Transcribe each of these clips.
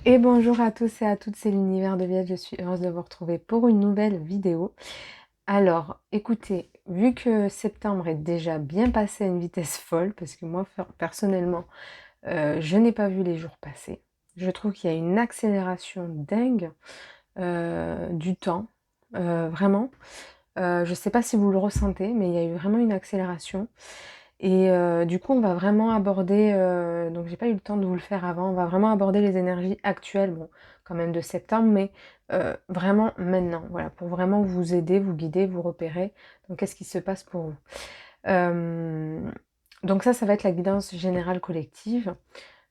Et bonjour à tous et à toutes, c'est l'univers de Viette, je suis heureuse de vous retrouver pour une nouvelle vidéo. Alors, écoutez, vu que septembre est déjà bien passé à une vitesse folle, parce que moi, personnellement, je n'ai pas vu les jours passer, je trouve qu'il y a une accélération dingue du temps, vraiment. Je ne sais pas si vous le ressentez, mais il y a eu vraiment une accélération. Et du coup, on va vraiment aborder, donc j'ai pas eu le temps de vous le faire avant, on va vraiment aborder les énergies actuelles, bon, quand même de septembre, mais vraiment maintenant, voilà, pour vraiment vous aider, vous guider, vous repérer. Donc, qu'est-ce qui se passe pour vous? Euh, donc ça va être la guidance générale collective.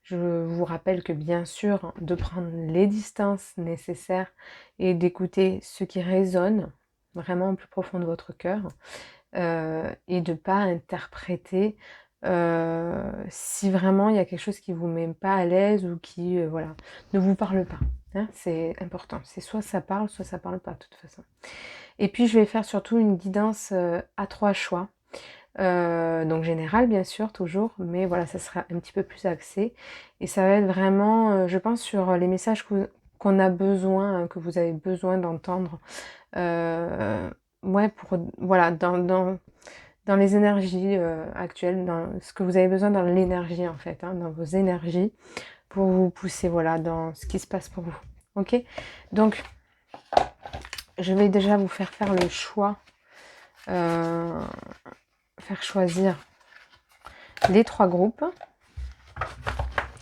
Je vous rappelle que bien sûr, de prendre les distances nécessaires et d'écouter ce qui résonne vraiment au plus profond de votre cœur. Et de pas interpréter si vraiment il y a quelque chose qui vous met pas à l'aise ou qui voilà, ne vous parle pas. Hein, c'est important. C'est soit ça parle pas de toute façon. Et puis je vais faire surtout une guidance à 3 choix. Donc général bien sûr toujours, mais voilà, ça sera un petit peu plus axé. Et ça va être vraiment, je pense, sur les messages qu'on a besoin, que vous avez besoin d'entendre. Ouais, pour voilà, dans les énergies actuelles, dans ce que vous avez besoin dans l'énergie en fait, hein, dans vos énergies, pour vous pousser voilà, dans ce qui se passe pour vous. Ok? Donc, je vais déjà vous faire le choix, euh, faire choisir les 3 groupes.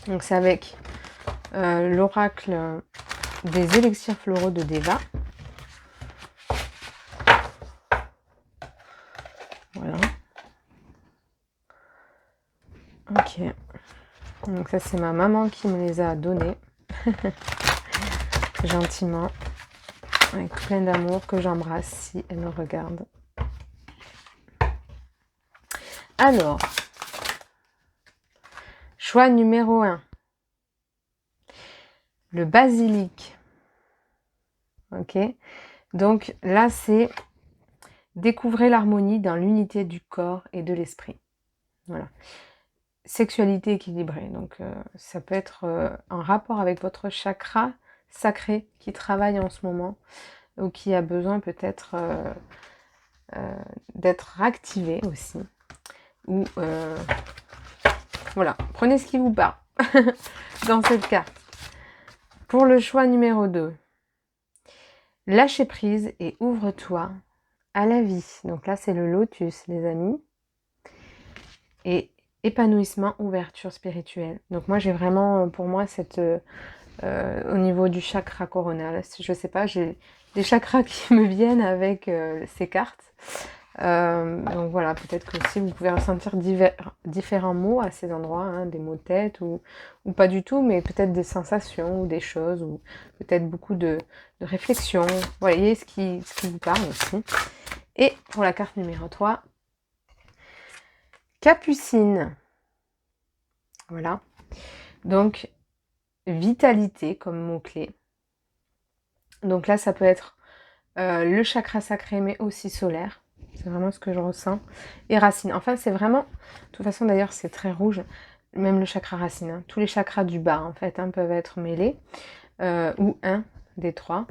Donc, c'est avec l'oracle des élixirs floraux de Deva. Voilà. Ok. Donc, ça, c'est ma maman qui me les a donnés. Gentiment. Avec plein d'amour, que j'embrasse si elle me regarde. Alors, choix numéro 1. Le basilic. Ok. Donc là, c'est découvrir l'harmonie dans l'unité du corps et de l'esprit. Voilà. Sexualité équilibrée. Donc ça peut être en rapport avec votre chakra sacré qui travaille en ce moment ou qui a besoin peut-être d'être activé aussi. Ou voilà, prenez ce qui vous parle dans cette carte. Pour le choix numéro 2, lâcher prise et ouvre-toi à la vie. Donc là, c'est le lotus, les amis. Et épanouissement, ouverture spirituelle. Donc moi, j'ai vraiment, pour moi, cette... au niveau du chakra coronal, je sais pas, j'ai des chakras qui me viennent avec ces cartes. Donc voilà, peut-être que aussi vous pouvez ressentir différents mots à ces endroits, hein, des mots de tête ou pas du tout, mais peut-être des sensations ou des choses, ou peut-être beaucoup de réflexion. Voyez ce qui vous parle aussi. Et pour la carte numéro 3, Capucine. Voilà. Donc, vitalité comme mot-clé. Donc là, ça peut être le chakra sacré, mais aussi solaire. C'est vraiment ce que je ressens. Et racine. Enfin, c'est vraiment... De toute façon, d'ailleurs, c'est très rouge. Même le chakra racine. Hein. Tous les chakras du bas, en fait, hein, peuvent être mêlés. Ou un des 3.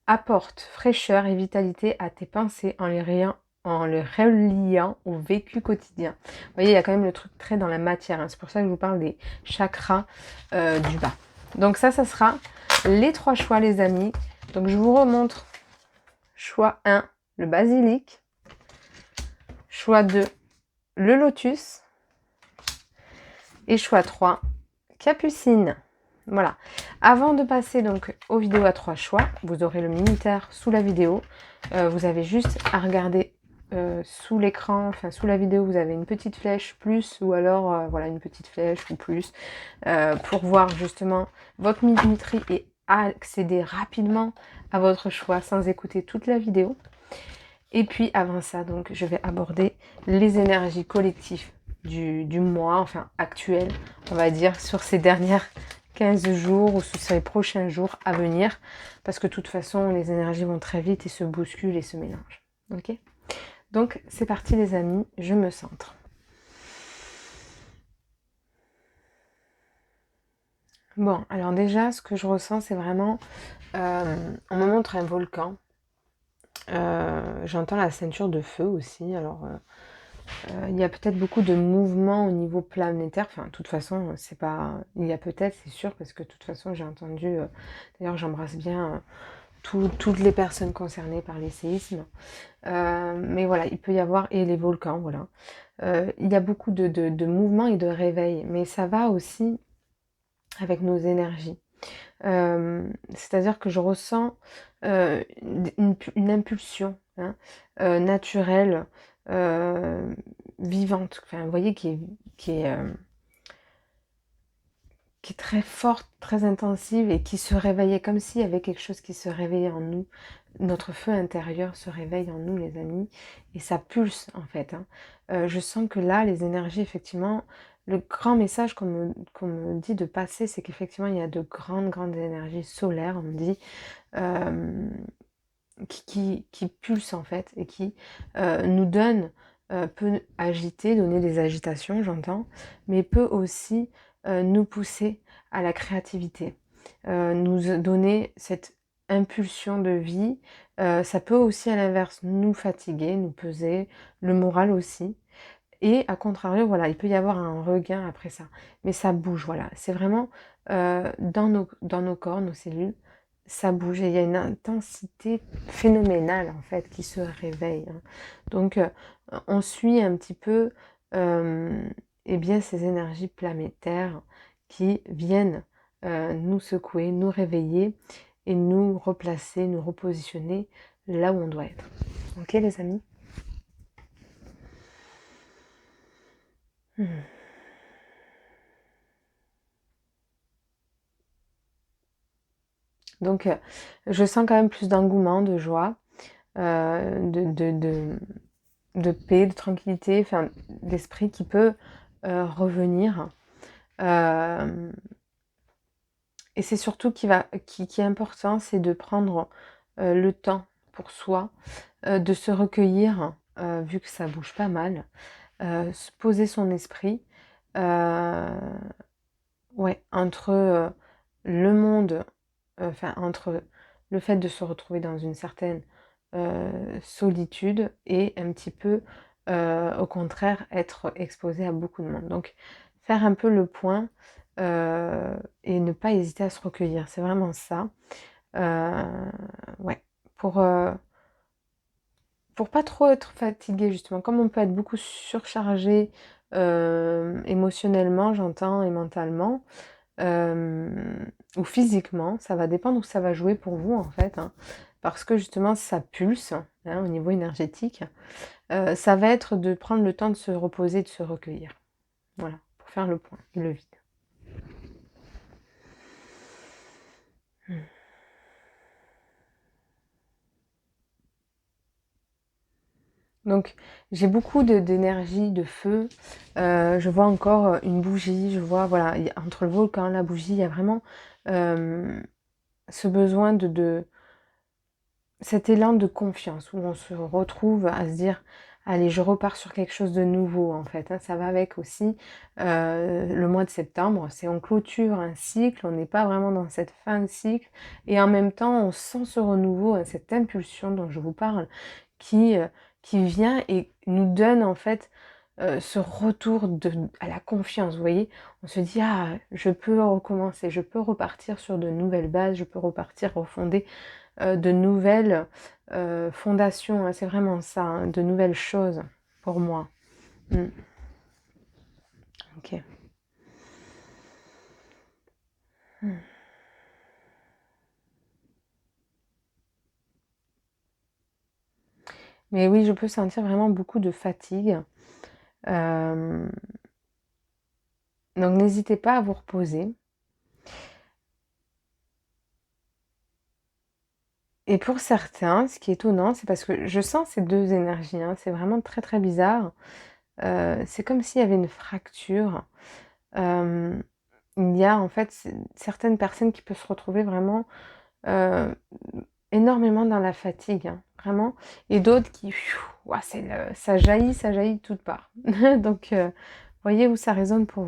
Apporte fraîcheur et vitalité à tes pensées en le reliant au vécu quotidien. Vous voyez, il y a quand même le truc très dans la matière. Hein. C'est pour ça que je vous parle des chakras du bas. Donc ça sera les 3 choix, les amis. Donc je vous remontre. Choix 1, le basilic. Choix 2, le lotus. Et choix 3, capucine. Voilà. Avant de passer donc aux vidéos à 3 choix, vous aurez le minuteur sous la vidéo. Vous avez juste à regarder sous l'écran, enfin sous la vidéo, vous avez une petite flèche plus ou alors voilà une petite flèche ou plus pour voir justement votre minuterie et accéder rapidement à votre choix sans écouter toute la vidéo. Et puis avant ça, donc je vais aborder les énergies collectives du mois, enfin actuel, on va dire, sur ces dernières 15 jours ou sur ces prochains jours à venir, parce que de toute façon, les énergies vont très vite et se bousculent et se mélangent. Ok? Donc c'est parti les amis, je me centre. Bon, alors déjà, ce que je ressens, c'est vraiment... on me montre un volcan. J'entends la ceinture de feu aussi. Alors, il y a peut-être beaucoup de mouvements au niveau planétaire. Enfin, de toute façon, c'est pas... Il y a peut-être, c'est sûr, parce que de toute façon, j'ai entendu... D'ailleurs, j'embrasse bien toutes les personnes concernées par les séismes. Mais voilà, il peut y avoir... Et les volcans, voilà. Il y a beaucoup de mouvements et de réveils. Mais ça va aussi avec nos énergies. C'est-à-dire que je ressens une impulsion, hein, naturelle, euh, vivante, enfin, vous voyez, qui est très forte, très intensive et qui se réveillait comme s'il y avait quelque chose qui se réveillait en nous. Notre feu intérieur se réveille en nous, les amis, et ça pulse en fait, hein. Je sens que là, les énergies, effectivement, le grand message qu'on me dit de passer, c'est qu'effectivement, il y a de grandes, grandes énergies solaires, on me dit, euh, qui pulsent en fait, et qui nous donnent, peut agiter, donner des agitations, j'entends, mais peut aussi nous pousser à la créativité, nous donner cette impulsion de vie. Ça peut aussi à l'inverse nous fatiguer, nous peser, le moral aussi. Et à contrario, voilà, il peut y avoir un regain après ça. Mais ça bouge, voilà. C'est vraiment dans nos corps, nos cellules, ça bouge. Et il y a une intensité phénoménale, en fait, qui se réveille, hein. Donc, on suit un petit peu euh, eh bien, ces énergies planétaires qui viennent nous secouer, nous réveiller et nous replacer, nous repositionner là où on doit être. Ok, les amis? Hmm. Donc, je sens quand même plus d'engouement, de joie, de paix, de tranquillité, enfin, d'esprit qui peut revenir. Euh, et c'est surtout qui est important, c'est de prendre le temps pour soi, de se recueillir, vu que ça bouge pas mal, se poser son esprit, euh, ouais, entre le monde, enfin entre le fait de se retrouver dans une certaine solitude et un petit peu, au contraire, être exposé à beaucoup de monde. Donc, faire un peu le point et ne pas hésiter à se recueillir, c'est vraiment ça. Euh, ouais, pour, euh, pour pas trop être fatigué, justement. Comme on peut être beaucoup surchargé émotionnellement, j'entends, et mentalement, euh, ou physiquement, ça va dépendre où ça va jouer pour vous en fait, hein, parce que justement ça pulse, hein, au niveau énergétique. Ça va être de prendre le temps de se reposer, de se recueillir. Voilà, pour faire le point et le vide. Donc j'ai beaucoup d'énergie, de feu. Je vois encore une bougie, je vois, voilà, entre le volcan, la bougie, il y a vraiment euh, ce besoin cet élan de confiance où on se retrouve à se dire allez, je repars sur quelque chose de nouveau en fait, hein. Ça va avec aussi le mois de septembre, c'est on clôture un cycle, on n'est pas vraiment dans cette fin de cycle et en même temps on sent ce renouveau, hein, cette impulsion dont je vous parle qui, euh, qui vient et nous donne en fait ce retour à la confiance, vous voyez, on se dit ah je peux recommencer, je peux repartir sur de nouvelles bases, je peux repartir refonder de nouvelles fondations, hein, c'est vraiment ça, hein, de nouvelles choses pour moi. Mm. Ok. Mm. Mais oui, je peux sentir vraiment beaucoup de fatigue. Euh, donc n'hésitez pas à vous reposer. Et pour certains, ce qui est étonnant, c'est parce que je sens ces deux énergies, hein, c'est vraiment très très bizarre. C'est comme s'il y avait une fracture. Euh, il y a en fait certaines personnes qui peuvent se retrouver vraiment euh, énormément dans la fatigue, hein, vraiment, et d'autres qui, ouah, ça jaillit de toutes parts. Donc, voyez où ça résonne pour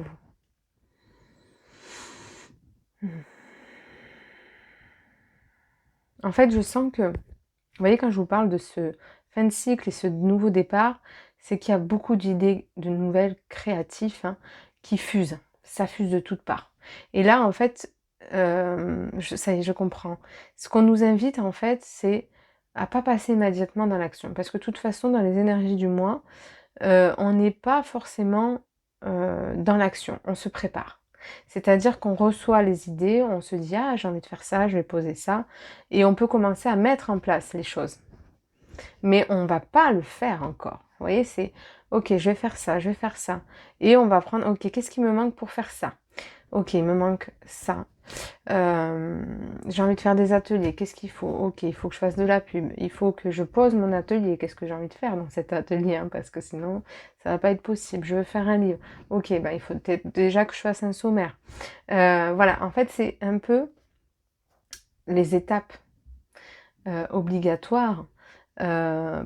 vous. En fait, je sens que, vous voyez, quand je vous parle de ce fin de cycle et ce nouveau départ, c'est qu'il y a beaucoup d'idées, de nouvelles créatifs, hein, qui fusent. Ça fuse de toutes parts. Et là, en fait, ça y est, je comprends. Ce qu'on nous invite, en fait, c'est à pas passer immédiatement dans l'action. Parce que de toute façon, dans les énergies du mois, on n'est pas forcément dans l'action, on se prépare. C'est-à-dire qu'on reçoit les idées, on se dit: «Ah, j'ai envie de faire ça, je vais poser ça» et on peut commencer à mettre en place les choses. Mais on va pas le faire encore. Vous voyez, c'est: «OK, je vais faire ça, je vais faire ça» et on va prendre: «OK, qu'est-ce qui me manque pour faire ça? OK, il me manque ça. J'ai envie de faire des ateliers, qu'est-ce qu'il faut? OK, il faut que je fasse de la pub, il faut que je pose mon atelier, qu'est-ce que j'ai envie de faire dans cet atelier, hein, parce que sinon ça va pas être possible. Je veux faire un livre. OK, bah, il faut peut-être déjà que je fasse un sommaire». Voilà, en fait, c'est un peu les étapes, obligatoires,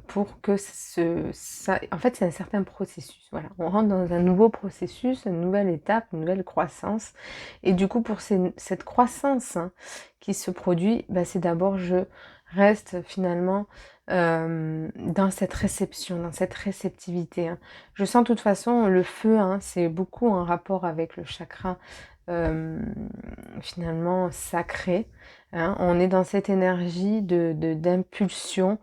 pour que ça en fait, c'est un certain processus, voilà. On rentre dans un nouveau processus, une nouvelle étape, une nouvelle croissance et du coup, pour cette croissance, hein, qui se produit, bah, c'est d'abord je reste finalement, dans cette réception, dans cette réceptivité, hein. Je sens de toute façon le feu, hein, c'est beaucoup en rapport avec le chakra, finalement sacré, hein. On est dans cette énergie d'impulsion,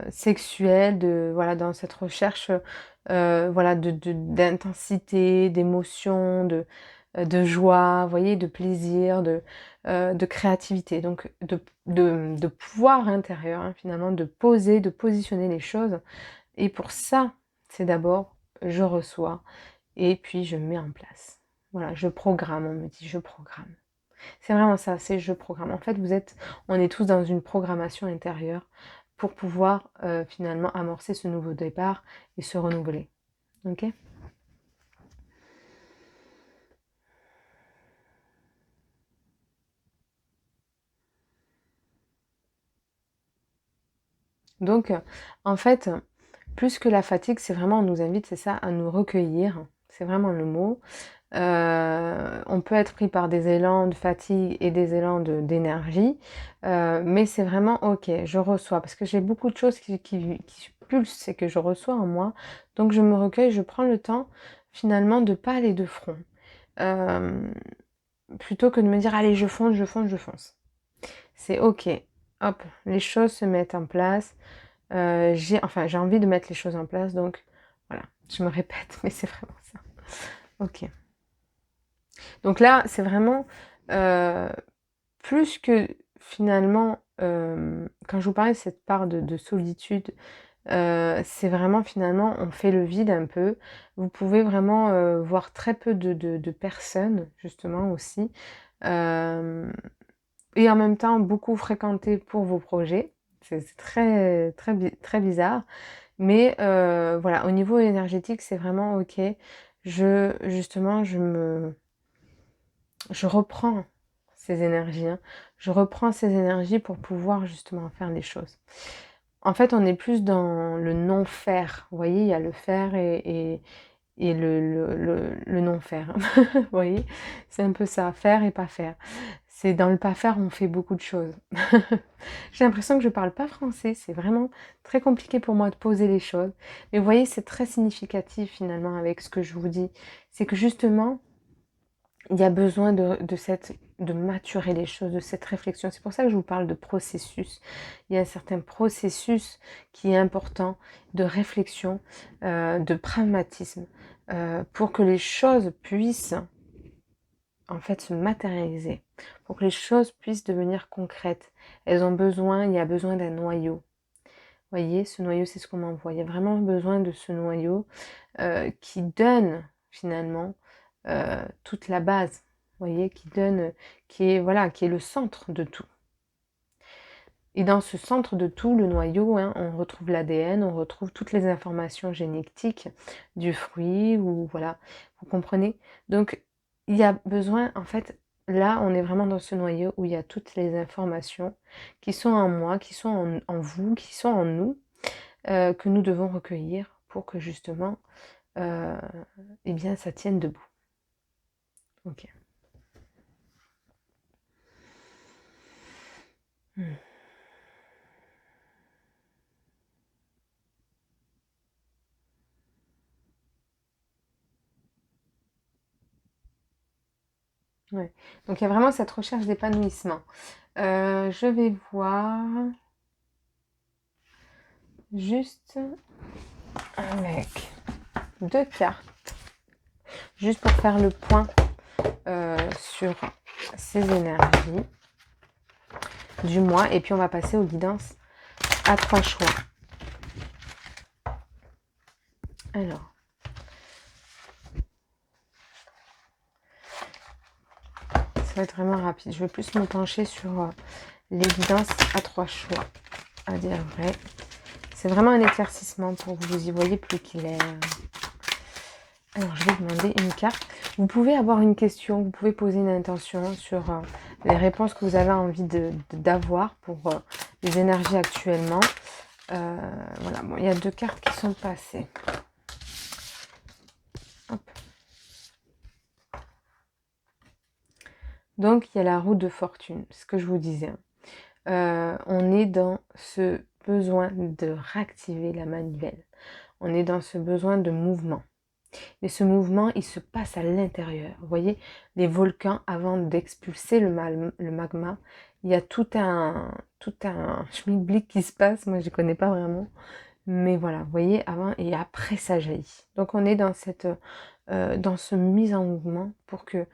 sexuelle, voilà, dans cette recherche, voilà, d'intensité, d'émotion, de joie, vous voyez? De plaisir, de créativité, donc de pouvoir intérieur, hein, finalement, de poser, de positionner les choses et pour ça, c'est d'abord je reçois et puis je mets en place. Voilà, je programme, on me dit: «Je programme». C'est vraiment ça, c'est je programme. En fait, on est tous dans une programmation intérieure pour pouvoir, finalement amorcer ce nouveau départ et se renouveler. OK? Donc, en fait, plus que la fatigue, c'est vraiment on nous invite, c'est ça, à nous recueillir. C'est vraiment le mot. On peut être pris par des élans de fatigue et des élans d'énergie, mais c'est vraiment OK, je reçois parce que j'ai beaucoup de choses qui pulsent et que je reçois en moi, donc je me recueille, je prends le temps finalement de pas aller de front, hem, plutôt que de me dire: «Allez, je fonce, je fonce, je fonce». C'est OK, hop, les choses se mettent en place, j'ai envie de mettre les choses en place, donc voilà, je me répète, mais c'est vraiment ça. OK. Donc là, c'est vraiment, heu, plus que finalement, quand je vous parlais de cette part de solitude, c'est vraiment finalement on fait le vide un peu. Vous pouvez vraiment, voir très peu de personnes justement aussi, hem et en même temps beaucoup fréquenter pour vos projets. C'est très bizarre, mais voilà, au niveau énergétique, c'est vraiment OK. Justement, je reprends ces énergies, hein. Je reprends ces énergies pour pouvoir justement faire les choses. En fait, on est plus dans le non-faire. Vous voyez, il y a le faire et le non-faire. Vous voyez? C'est un peu ça, faire et pas faire. C'est dans le pas faire, on fait beaucoup de choses. J'ai l'impression que je parle pas français, c'est vraiment très compliqué pour moi de poser les choses. Mais vous voyez, c'est très significatif finalement avec ce que je vous dis. C'est que justement, il y a besoin de maturer les choses, de cette réflexion. C'est pour ça que je vous parle de processus. Il y a un certain processus qui est important de réflexion, de pragmatisme, pour que les choses puissent en fait se matérialiser, pour que les choses puissent devenir concrètes. Il y a besoin d'un noyau. Vous voyez, ce noyau, c'est ce qu'on m'envoie. Il y a vraiment besoin de ce noyau qui donne finalement toute la base, vous voyez, qui donne, qui est voilà, qui est le centre de tout. Et dans ce centre de tout, le noyau, hein, on retrouve l'ADN, on retrouve toutes les informations génétiques du fruit, ou voilà, vous comprenez? Donc, il y a besoin, en fait, là, on est vraiment dans ce noyau où il y a toutes les informations qui sont en moi, qui sont en vous, qui sont en nous, que nous devons recueillir pour que justement, euh, eh bien, ça tienne debout. Ok. Ouais. Donc il y a vraiment cette recherche d'épanouissement. Je vais voir juste avec 2 cartes, juste pour faire le point sur ces énergies du mois. Et puis on va passer aux guidances à 3 choix. Alors, ça va être vraiment rapide. Je vais plus me pencher sur les guidances à 3 choix, à dire vrai. C'est vraiment un éclaircissement pour que vous y voyez plus clair. Alors, je vais demander une carte. Vous pouvez avoir une question, vous pouvez poser une intention sur les réponses que vous avez envie d'avoir pour les énergies actuellement. Voilà, bon, il y a 2 cartes qui sont passées. Hop. Donc, il y a la roue de fortune, ce que je vous disais. On est dans ce besoin de réactiver la manivelle. On est dans ce besoin de mouvement. Mais ce mouvement, il se passe à l'intérieur. Vous voyez, les volcans, avant d'expulser le magma, il y a tout un schmilblick qui se passe. Moi, je ne connais pas vraiment. Mais voilà, vous voyez, avant et après, ça jaillit. Donc, on est dans dans ce mise en mouvement pour que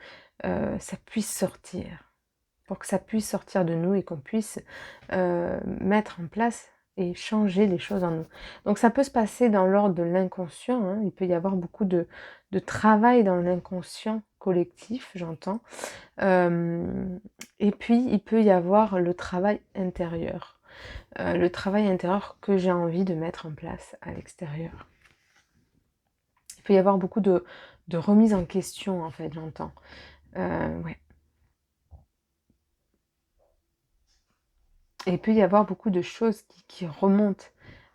ça puisse sortir. Pour que ça puisse sortir de nous et qu'on puisse mettre en place et changer les choses en nous. Donc ça peut se passer dans l'ordre de l'inconscient, hein. Il peut y avoir beaucoup de travail dans l'inconscient collectif, j'entends. Et puis il peut y avoir le travail intérieur. Le travail intérieur que j'ai envie de mettre en place à l'extérieur. Il peut y avoir beaucoup de remise en question, en fait, j'entends. Ouais. Et il peut y avoir beaucoup de choses qui remontent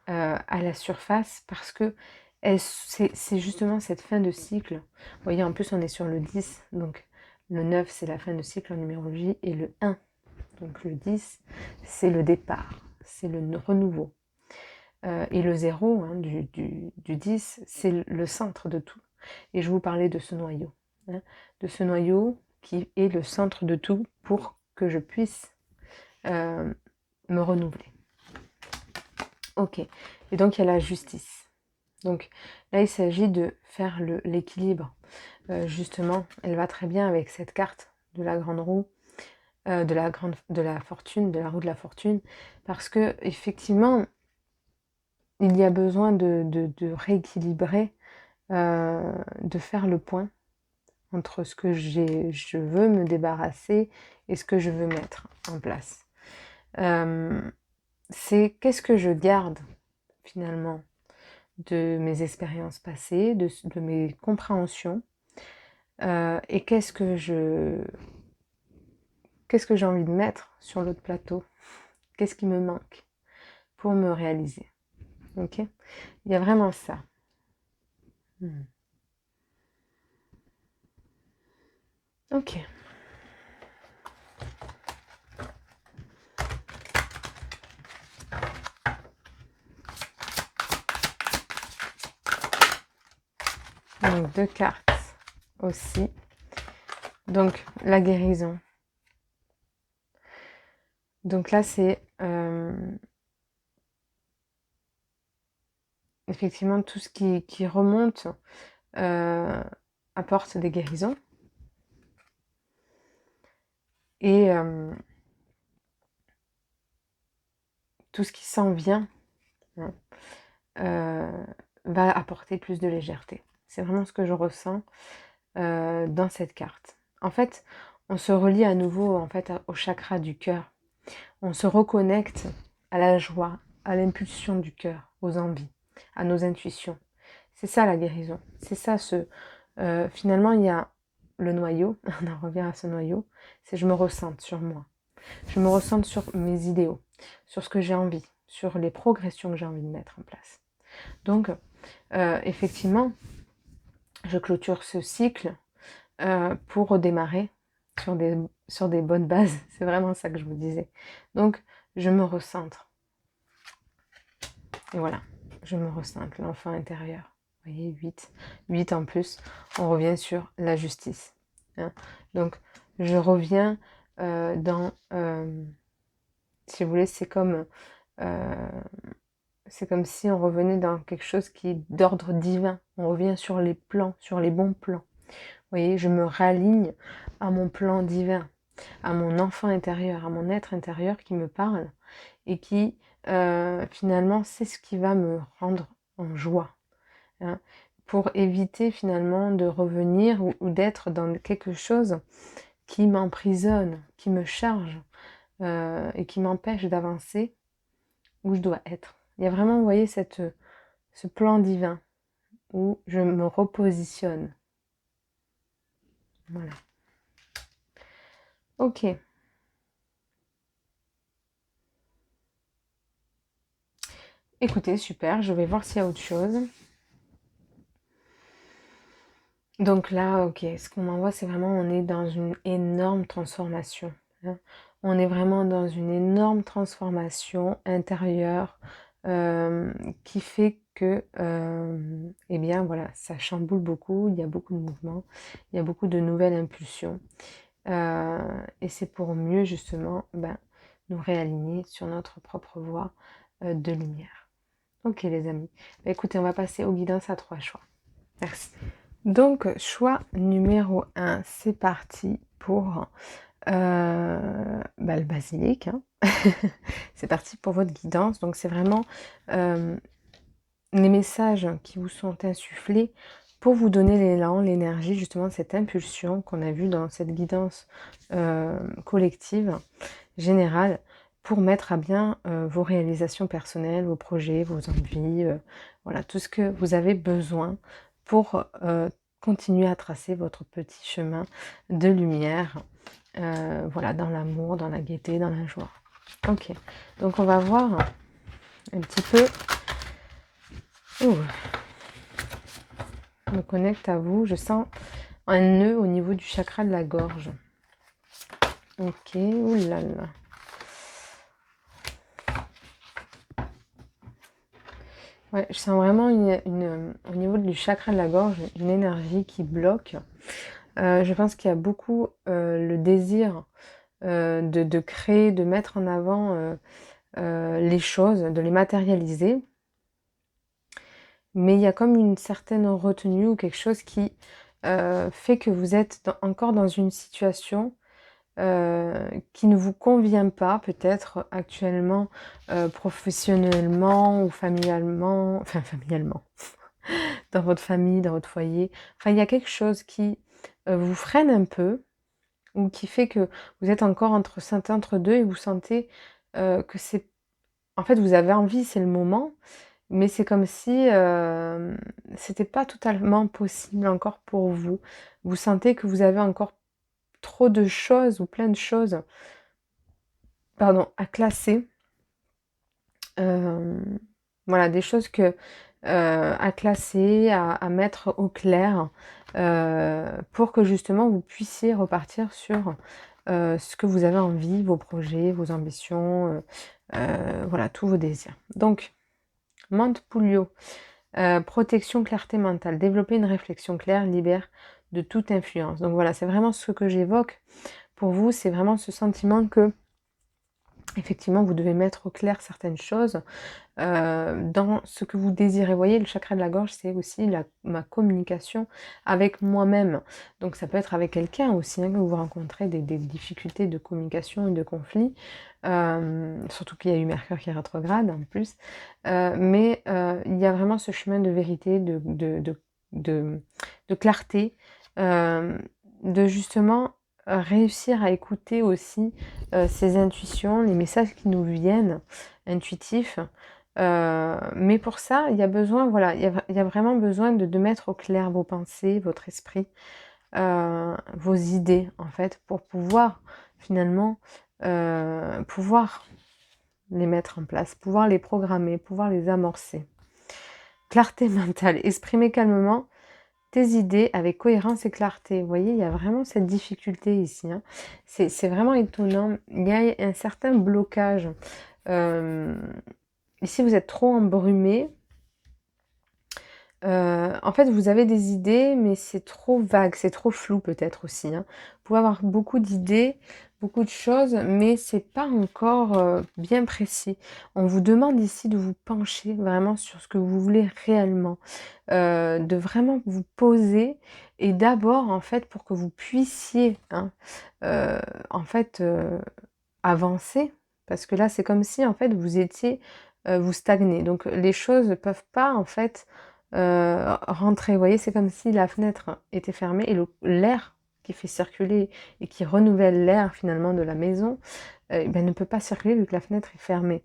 à la surface parce que c'est justement cette fin de cycle. Vous voyez, en plus, on est sur le 10, donc le 9, c'est la fin de cycle en numérologie, et le 1, donc le 10, c'est le départ, c'est le renouveau. Et le 0 hein, du 10, c'est le centre de tout. Et je vous parlais de ce noyau, hein, de ce noyau qui est le centre de tout pour que je puisse me renouveler. Ok, et donc il y a la justice. Donc là, il s'agit de faire l'équilibre. Justement, elle va très bien avec cette carte de la grande roue, de la fortune, de la roue de la fortune, parce que effectivement, il y a besoin de rééquilibrer, de faire le point entre ce que je veux me débarrasser et ce que je veux mettre en place. C'est qu'est-ce que je garde finalement de mes expériences passées, de mes compréhensions, et qu'est-ce que j'ai envie de mettre sur l'autre plateau, qu'est-ce qui me manque pour me réaliser. Ok, il y a vraiment ça. Ok. Donc 2 cartes aussi. Donc la guérison. Donc là c'est effectivement tout ce qui remonte apporte des guérisons. Et tout ce qui s'en vient, hein, va apporter plus de légèreté. C'est vraiment ce que je ressens dans cette carte. En fait, on se relie à nouveau en fait, au chakra du cœur. On se reconnecte à la joie, à l'impulsion du cœur, aux envies, à nos intuitions. C'est ça la guérison. C'est ça finalement, il y a le noyau, on en revient à ce noyau, c'est je me ressente sur moi. Je me ressente sur mes idéaux, sur ce que j'ai envie, sur les progressions que j'ai envie de mettre en place. Donc, effectivement, je clôture ce cycle pour redémarrer sur des bonnes bases. C'est vraiment ça que je vous disais. Donc, je me recentre. Et voilà, je me recentre, l'enfant intérieur. Vous voyez, 8. 8 en plus, on revient sur la justice. Hein. Donc, je reviens dans... si vous voulez, c'est comme si on revenait dans quelque chose qui est d'ordre divin. On revient sur les plans, sur les bons plans. Vous voyez, je me raligne à mon plan divin, à mon enfant intérieur, à mon être intérieur qui me parle et qui, finalement, c'est ce qui va me rendre en joie. Hein, pour éviter finalement de revenir ou d'être dans quelque chose qui m'emprisonne, qui me charge et qui m'empêche d'avancer où je dois être. Il y a vraiment, vous voyez, ce plan divin où je me repositionne. Voilà. Ok. Écoutez, super, je vais voir s'il y a autre chose. Donc là, ok, ce qu'on m'envoie, c'est vraiment, on est dans une énorme transformation. Hein. On est vraiment dans une énorme transformation intérieure qui fait que, eh bien voilà, ça chamboule beaucoup, il y a beaucoup de mouvements, il y a beaucoup de nouvelles impulsions. Et c'est pour mieux justement nous réaligner sur notre propre voie de lumière. Ok les amis, écoutez, on va passer aux guidances à 3 choix. Merci. Donc, choix numéro 1, c'est parti pour le basilic. Hein. C'est parti pour votre guidance. Donc, c'est vraiment les messages qui vous sont insufflés pour vous donner l'élan, l'énergie, justement, cette impulsion qu'on a vue dans cette guidance collective, générale, pour mettre à bien vos réalisations personnelles, vos projets, vos envies, voilà, tout ce que vous avez besoin pour continuer à tracer votre petit chemin de lumière, voilà, dans l'amour, dans la gaieté, dans la joie. Ok, donc on va voir un petit peu. Ouh. Je me connecte à vous, je sens un nœud au niveau du chakra de la gorge. Ok, oulala. Ouais, je sens vraiment au niveau du chakra de la gorge, une énergie qui bloque. Je pense qu'il y a beaucoup le désir de créer, de mettre en avant les choses, de les matérialiser. Mais il y a comme une certaine retenue ou quelque chose qui fait que vous êtes encore dans une situation qui ne vous convient pas, peut-être actuellement, professionnellement ou familialement, enfin familialement, dans votre famille, dans votre foyer. Enfin, il y a quelque chose qui vous freine un peu ou qui fait que vous êtes encore entre deux et vous sentez que c'est... En fait, vous avez envie, c'est le moment, mais c'est comme si c'était pas totalement possible encore pour vous. Vous sentez que vous avez encore trop de choses ou plein de choses, pardon, à classer. Voilà, des choses à classer, à mettre au clair, pour que justement vous puissiez repartir sur ce que vous avez envie, vos projets, vos ambitions, voilà, tous vos désirs. Donc, Montepulio, protection, clarté mentale, développer une réflexion claire, libère de toute influence. Donc voilà, c'est vraiment ce que j'évoque pour vous, c'est vraiment ce sentiment que effectivement vous devez mettre au clair certaines choses dans ce que vous désirez. Vous voyez, le chakra de la gorge, c'est aussi ma communication avec moi-même. Donc ça peut être avec quelqu'un aussi, hein, que vous rencontrez des difficultés de communication et de conflit, surtout qu'il y a eu Mercure qui est rétrograde en plus. Mais il y a vraiment ce chemin de vérité, de clarté, de justement réussir à écouter aussi ces intuitions, les messages qui nous viennent intuitifs. Mais pour ça, il y a besoin, voilà, il y a vraiment besoin de mettre au clair vos pensées, votre esprit, vos idées, en fait, pour pouvoir finalement pouvoir les mettre en place, pouvoir les programmer, pouvoir les amorcer. Clarté mentale, exprimer calmement tes idées avec cohérence et clarté. Vous voyez, il y a vraiment cette difficulté ici, hein. C'est vraiment étonnant. Il y a un certain blocage. Ici, vous êtes trop embrumé. En fait, vous avez des idées, mais c'est trop vague, c'est trop flou peut-être aussi, hein. Vous pouvez avoir beaucoup d'idées, beaucoup de choses, mais c'est pas encore bien précis. On vous demande ici de vous pencher vraiment sur ce que vous voulez réellement, de vraiment vous poser et d'abord, en fait, pour que vous puissiez, hein, euh, en fait, avancer, parce que là, c'est comme si, en fait, vous étiez, vous stagnez. Donc, les choses ne peuvent pas, en fait, rentrer. Vous voyez, c'est comme si la fenêtre était fermée et l'air qui fait circuler et qui renouvelle l'air, finalement, de la maison, ben, ne peut pas circuler vu que la fenêtre est fermée.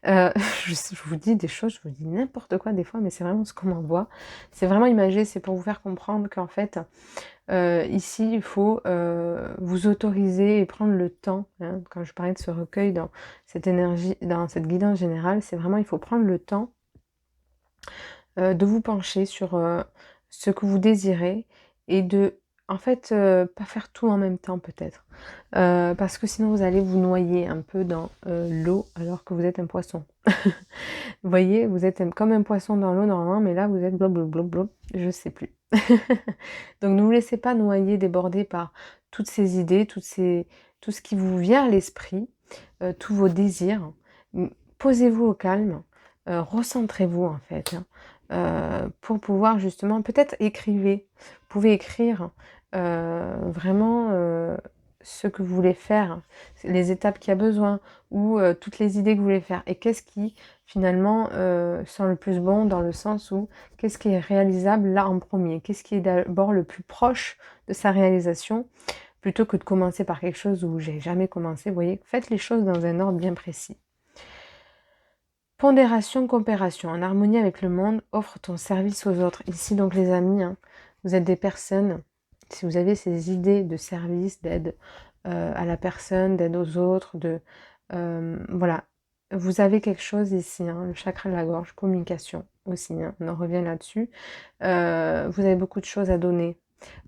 Euh, je vous dis des choses, je vous dis n'importe quoi des fois, mais c'est vraiment ce qu'on m'envoie. C'est vraiment imagé, c'est pour vous faire comprendre qu'en fait, ici, il faut vous autoriser et prendre le temps, hein. Quand je parlais de ce recueil dans cette énergie, dans cette guidance générale, c'est vraiment, il faut prendre le temps de vous pencher sur ce que vous désirez et de, en fait, pas faire tout en même temps peut-être. Parce que sinon vous allez vous noyer un peu dans l'eau alors que vous êtes un poisson. Vous voyez, vous êtes comme un poisson dans l'eau normalement, mais là vous êtes blob blob blob blob, je sais plus. Donc ne vous laissez pas noyer, déborder par toutes ces idées, tout ce qui vous vient à l'esprit, tous vos désirs. Posez-vous au calme, recentrez-vous en fait, hein, pour pouvoir justement, peut-être écrivez. Vous pouvez écrire vraiment ce que vous voulez faire, les étapes qu'il y a besoin, ou toutes les idées que vous voulez faire. Et qu'est-ce qui finalement sont le plus bon dans le sens où qu'est-ce qui est réalisable là en premier? Qu'est-ce qui est d'abord le plus proche de sa réalisation? Plutôt que de commencer par quelque chose où j'ai jamais commencé, vous voyez, faites les choses dans un ordre bien précis. Pondération, coopération, en harmonie avec le monde, offre ton service aux autres. Ici donc les amis, hein, vous êtes des personnes, si vous avez ces idées de service, d'aide à la personne, d'aide aux autres, voilà, vous avez quelque chose ici, hein, le chakra de la gorge, communication aussi, hein, on en revient là-dessus. Vous avez beaucoup de choses à donner,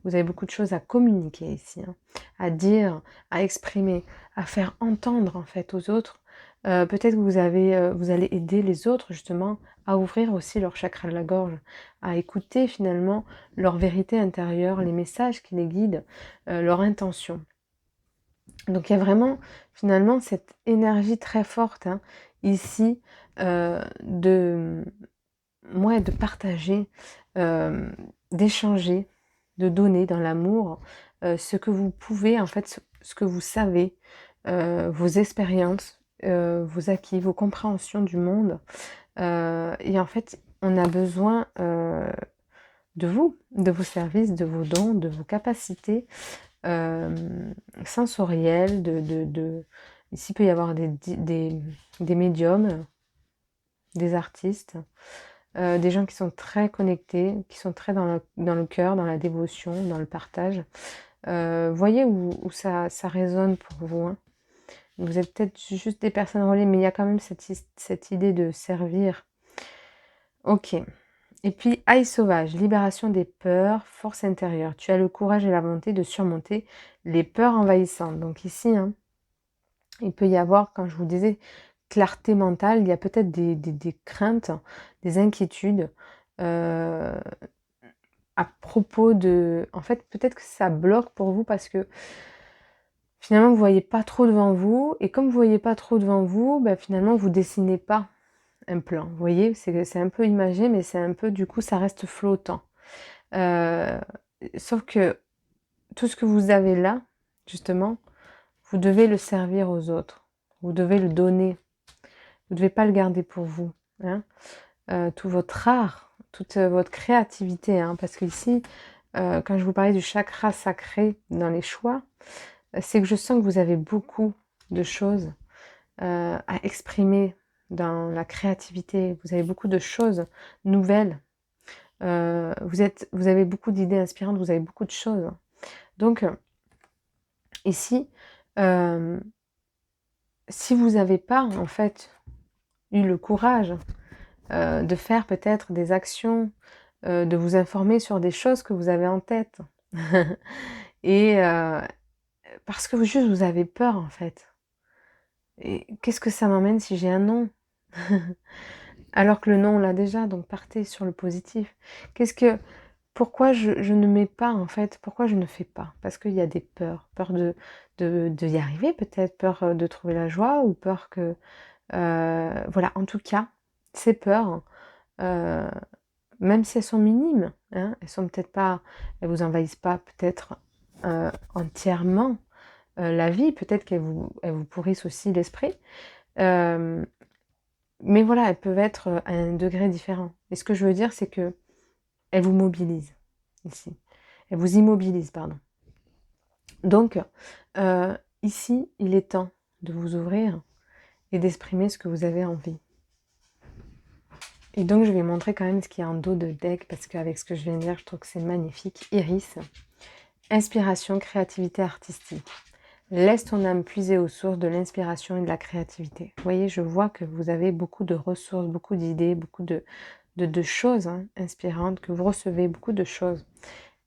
vous avez beaucoup de choses à communiquer ici, hein, à dire, à exprimer, à faire entendre en fait aux autres. Peut-être que vous allez aider les autres justement à ouvrir aussi leur chakra de la gorge, à écouter finalement leur vérité intérieure, les messages qui les guident, leur intention. Donc il y a vraiment finalement cette énergie très forte, hein, ici de partager, d'échanger, de donner dans l'amour ce que vous pouvez, en fait, ce que vous savez, vos expériences, vos acquis, vos compréhensions du monde. Et en fait, on a besoin de vous, de vos services, de vos dons, de vos capacités sensorielles. Ici, il peut y avoir des médiums, des artistes. Des gens qui sont très connectés, qui sont très dans le cœur, dans la dévotion, dans le partage. Voyez où ça résonne pour vous, hein. Vous êtes peut-être juste des personnes relais, mais il y a quand même cette idée de servir. Ok. Et puis, ail sauvage, libération des peurs, force intérieure. Tu as le courage et la volonté de surmonter les peurs envahissantes. Donc ici, hein, il peut y avoir, quand je vous disais, clarté mentale, il y a peut-être des craintes, des inquiétudes à propos de... En fait, peut-être que ça bloque pour vous parce que finalement, vous ne voyez pas trop devant vous. Et comme vous ne voyez pas trop devant vous, ben, finalement, vous ne dessinez pas un plan. Vous voyez, c'est un peu imagé, mais c'est un peu, du coup, ça reste flottant. Euh, Sauf que tout ce que vous avez là, justement, vous devez le servir aux autres. Vous devez le donner. Vous ne devez pas le garder pour vous, hein. Tout votre art, toute votre créativité, hein, parce qu'ici, quand je vous parlais du chakra sacré dans les choix, c'est que je sens que vous avez beaucoup de choses à exprimer dans la créativité. Vous avez beaucoup de choses nouvelles. Vous avez beaucoup d'idées inspirantes, vous avez beaucoup de choses. Donc, ici, si vous n'avez pas, en fait, eu le courage de faire peut-être des actions de vous informer sur des choses que vous avez en tête. Et parce que juste vous avez peur en fait. Et qu'est-ce que ça m'amène si j'ai un non? Alors que le non on l'a déjà, donc partez sur le positif. Pourquoi je ne mets pas en fait? Pourquoi je ne fais pas? Parce qu'il y a des peurs. Peur de y arriver peut-être, peur de trouver la joie ou peur que... voilà, en tout cas, ces peurs, même si elles sont minimes, hein, elles sont peut-être pas... Elles vous envahissent pas peut-être entièrement la vie, peut-être elles vous pourrissent aussi l'esprit. Mais voilà, elles peuvent être à un degré différent. Et ce que je veux dire, c'est que elles vous mobilisent ici. Elles vous immobilisent, pardon. Donc, ici, il est temps de vous ouvrir et d'exprimer ce que vous avez envie. Et donc, je vais montrer quand même ce qu'il y a en dos de deck, parce qu'avec ce que je viens de dire, je trouve que c'est magnifique. Iris, inspiration, créativité artistique. Laisse ton âme puiser aux sources de l'inspiration et de la créativité. Vous voyez, je vois que vous avez beaucoup de ressources, beaucoup d'idées, beaucoup de choses inspirantes, que vous recevez beaucoup de choses.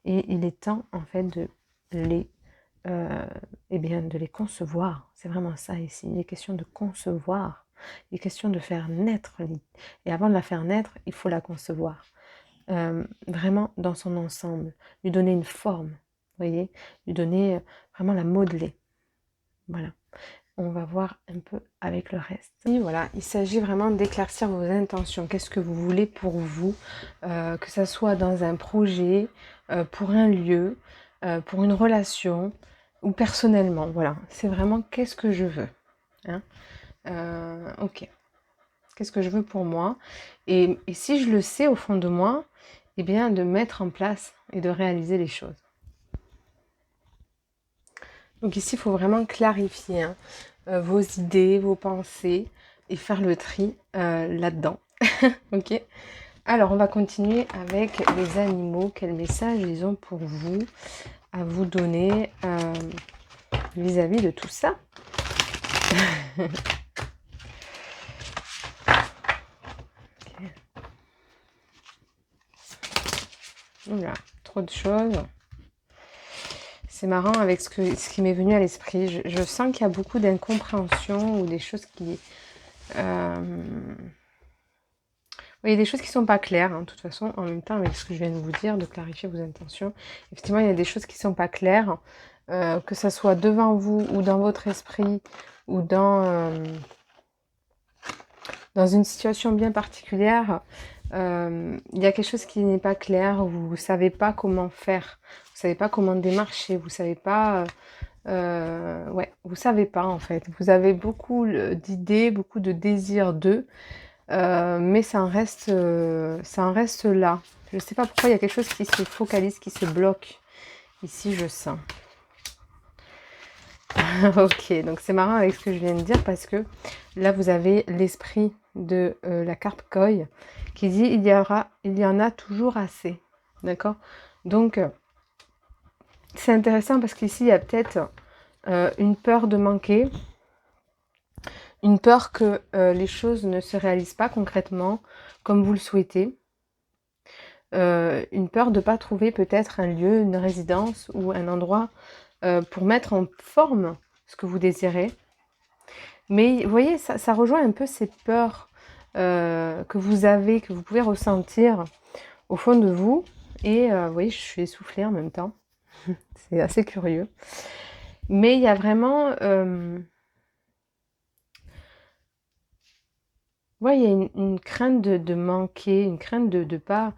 Et il est temps, en fait, de les concevoir. C'est vraiment ça ici. Il est question de concevoir. Il est question de faire naître. Et avant de la faire naître, il faut la concevoir. Vraiment dans son ensemble. Lui donner une forme. Vous voyez, lui donner, vraiment la modeler. Voilà. On va voir un peu avec le reste. Et voilà, il s'agit vraiment d'éclaircir vos intentions. Qu'est-ce que vous voulez pour vous, que ça soit dans un projet, pour un lieu, pour une relation ou personnellement. Voilà, c'est vraiment qu'est-ce que je veux. Hein, ok. Qu'est-ce que je veux pour moi et si je le sais au fond de moi, eh bien de mettre en place et de réaliser les choses. Donc ici, il faut vraiment clarifier vos idées, vos pensées et faire le tri là-dedans. Ok. Alors, on va continuer avec les animaux. Quel message ils ont pour vous, à vous donner vis-à-vis de tout ça. Okay. Oula, trop de choses. C'est marrant avec ce qui m'est venu à l'esprit. Je sens qu'il y a beaucoup d'incompréhension ou des choses qui... il y a des choses qui ne sont pas claires, hein, de toute façon, en même temps avec ce que je viens de vous dire, de clarifier vos intentions. Effectivement, il y a des choses qui ne sont pas claires, que ça soit devant vous ou dans votre esprit ou dans une situation bien particulière. Il y a quelque chose qui n'est pas clair, vous ne savez pas comment faire, vous ne savez pas comment démarcher, vous ne savez pas... ouais, vous savez pas en fait. Vous avez beaucoup d'idées, beaucoup de désirs d'eux, mais ça en reste là. Je ne sais pas pourquoi il y a quelque chose qui se focalise, qui se bloque. Ici, je sens. Ok, donc c'est marrant avec ce que je viens de dire parce que là, vous avez l'esprit de la carte Koi qui dit il y en a toujours assez. D'accord? Donc, c'est intéressant parce qu'ici, il y a peut-être une peur de manquer, une peur que les choses ne se réalisent pas concrètement comme vous le souhaitez, une peur de ne pas trouver peut-être un lieu, une résidence ou un endroit pour mettre en forme ce que vous désirez. Mais vous voyez, ça rejoint un peu ces peurs que vous avez, que vous pouvez ressentir au fond de vous. Et vous voyez, je suis essoufflée en même temps. C'est assez curieux. Mais il y a vraiment... ouais, il y a une crainte de manquer, une crainte de ne pas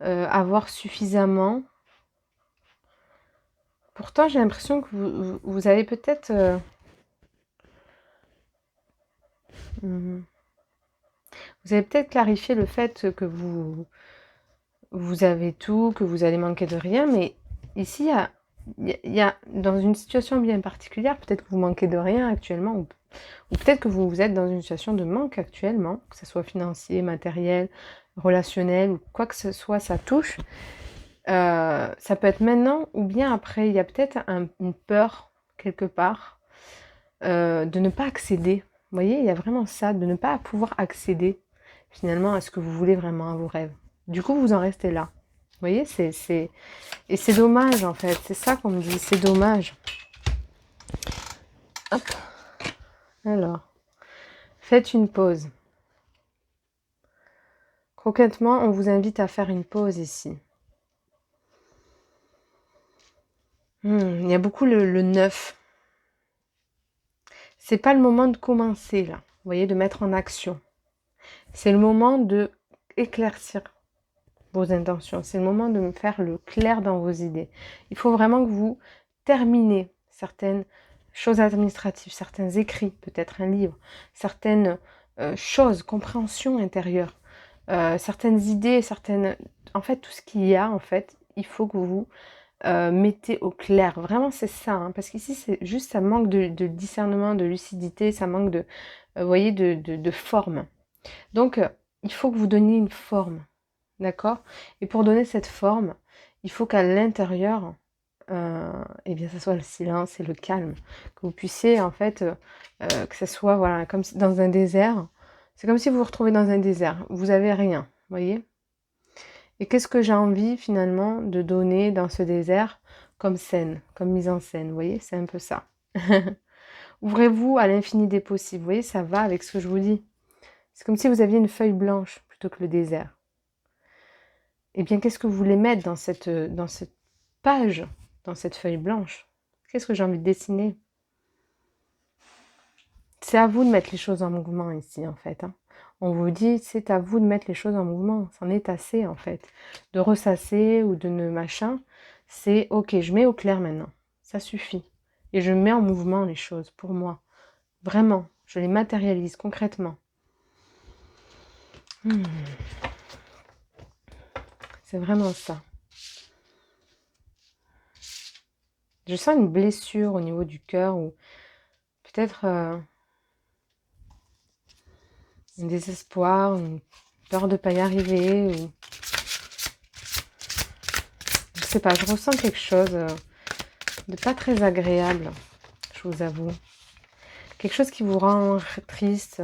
avoir suffisamment. Pourtant, j'ai l'impression que vous avez peut-être... vous avez peut-être clarifié le fait que vous avez tout, que vous allez manquer de rien, mais ici, il y a dans une situation bien particulière, peut-être que vous manquez de rien actuellement, ou peut-être que vous êtes dans une situation de manque actuellement, que ce soit financier, matériel, relationnel, ou quoi que ce soit, ça touche. Ça peut être maintenant ou bien après. Il y a peut-être une peur, quelque part, de ne pas accéder. Vous voyez, il y a vraiment ça, de ne pas pouvoir accéder finalement à ce que vous voulez vraiment, à vos rêves. Du coup, vous en restez là. voyez, et c'est dommage, en fait. C'est ça qu'on me dit, c'est dommage. Hop. Alors, faites une pause. Concrètement, on vous invite à faire une pause ici. Il y a beaucoup le neuf. C'est pas le moment de commencer, là. Vous voyez, de mettre en action. C'est le moment de éclaircir vos intentions. C'est le moment de me faire le clair dans vos idées. Il faut vraiment que vous terminez certaines choses administratives, certains écrits, peut-être un livre, certaines choses, compréhension intérieure, certaines idées, certaines... En fait, tout ce qu'il y a, en fait, il faut que vous mettez au clair. Vraiment, c'est ça. Hein, parce qu'ici, c'est juste, ça manque de discernement, de lucidité, ça manque de, vous voyez, de forme. Donc, il faut que vous donniez une forme. D'accord? Et pour donner cette forme, il faut qu'à l'intérieur, eh bien, ça soit le silence et le calme. Que vous puissiez, en fait, que ça soit, voilà, comme dans un désert. C'est comme si vous vous retrouvez dans un désert. Vous avez rien, vous voyez? Et qu'est-ce que j'ai envie, finalement, de donner dans ce désert comme scène, comme mise en scène, vous voyez? C'est un peu ça. Ouvrez-vous à l'infini des possibles, vous voyez? Ça va avec ce que je vous dis. C'est comme si vous aviez une feuille blanche plutôt que le désert. Eh bien, qu'est-ce que vous voulez mettre dans cette page, dans cette feuille blanche? Qu'est-ce que j'ai envie de dessiner? C'est à vous de mettre les choses en mouvement ici, en fait. Hein. On vous dit, c'est à vous de mettre les choses en mouvement. C'en est assez, en fait. De ressasser ou de ne machin. C'est, ok, je mets au clair maintenant. Ça suffit. Et je mets en mouvement les choses pour moi. Vraiment. Je les matérialise concrètement. C'est vraiment ça. Je sens une blessure au niveau du cœur ou peut-être un désespoir, une peur de ne pas y arriver. Ou... Je sais pas, je ressens quelque chose de pas très agréable, je vous avoue. Quelque chose qui vous rend triste.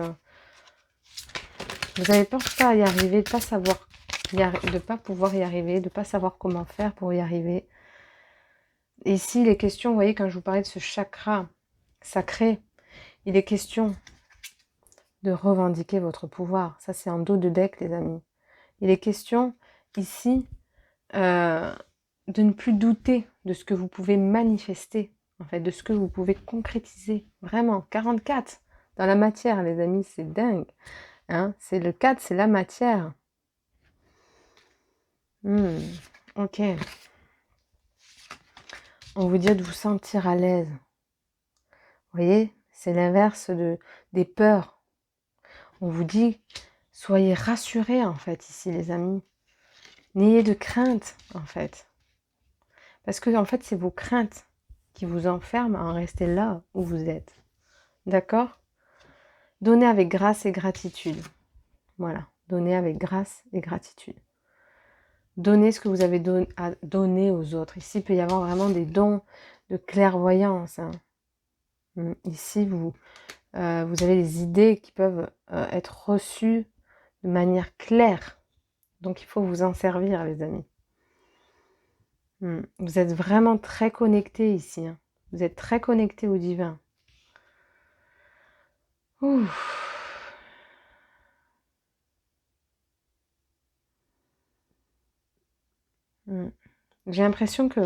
Vous avez peur de pas y arriver, de pas savoir, de pas pouvoir y arriver, de pas savoir comment faire pour y arriver. Et ici, les questions, vous voyez, quand je vous parlais de ce chakra sacré, il est question de revendiquer votre pouvoir. Ça, c'est en dos de deck, les amis. Il est question, ici, de ne plus douter de ce que vous pouvez manifester, en fait, de ce que vous pouvez concrétiser. Vraiment, 44 dans la matière, les amis, c'est dingue. Hein, c'est le 4, c'est la matière. Ok. On vous dit de vous sentir à l'aise. Vous voyez, c'est l'inverse des peurs. On vous dit, soyez rassurés, en fait, ici, les amis. N'ayez de crainte, en fait. Parce que, en fait, c'est vos craintes qui vous enferment à en rester là où vous êtes. D'accord? Donnez avec grâce et gratitude. Voilà. Donnez avec grâce et gratitude. Donnez ce que vous avez à donner aux autres. Ici, il peut y avoir vraiment des dons de clairvoyance. Hein. Ici, vous avez des idées qui peuvent être reçues de manière claire. Donc, il faut vous en servir, les amis. Vous êtes vraiment très connectés ici. Hein. Vous êtes très connectés au divin. Ouf. J'ai l'impression que,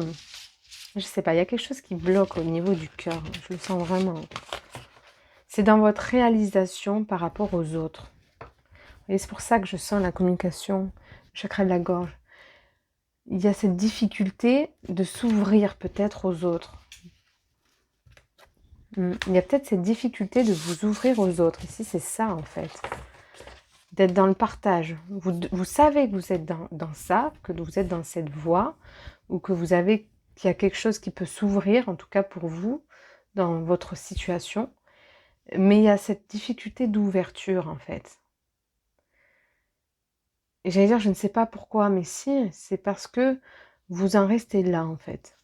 je sais pas, il y a quelque chose qui bloque au niveau du cœur. Je le sens vraiment. C'est dans votre réalisation par rapport aux autres. Et c'est pour ça que je sens la communication, le chakra de la gorge. Il y a cette difficulté de s'ouvrir peut-être aux autres. Il y a peut-être cette difficulté de vous ouvrir aux autres. Ici, c'est ça en fait. D'être dans le partage. Vous savez que vous êtes dans ça, que vous êtes dans cette voie, ou que qu'il y a quelque chose qui peut s'ouvrir, en tout cas pour vous, dans votre situation. Mais il y a cette difficulté d'ouverture, en fait. Et j'allais dire, je ne sais pas pourquoi, mais si, c'est parce que vous en restez là, en fait.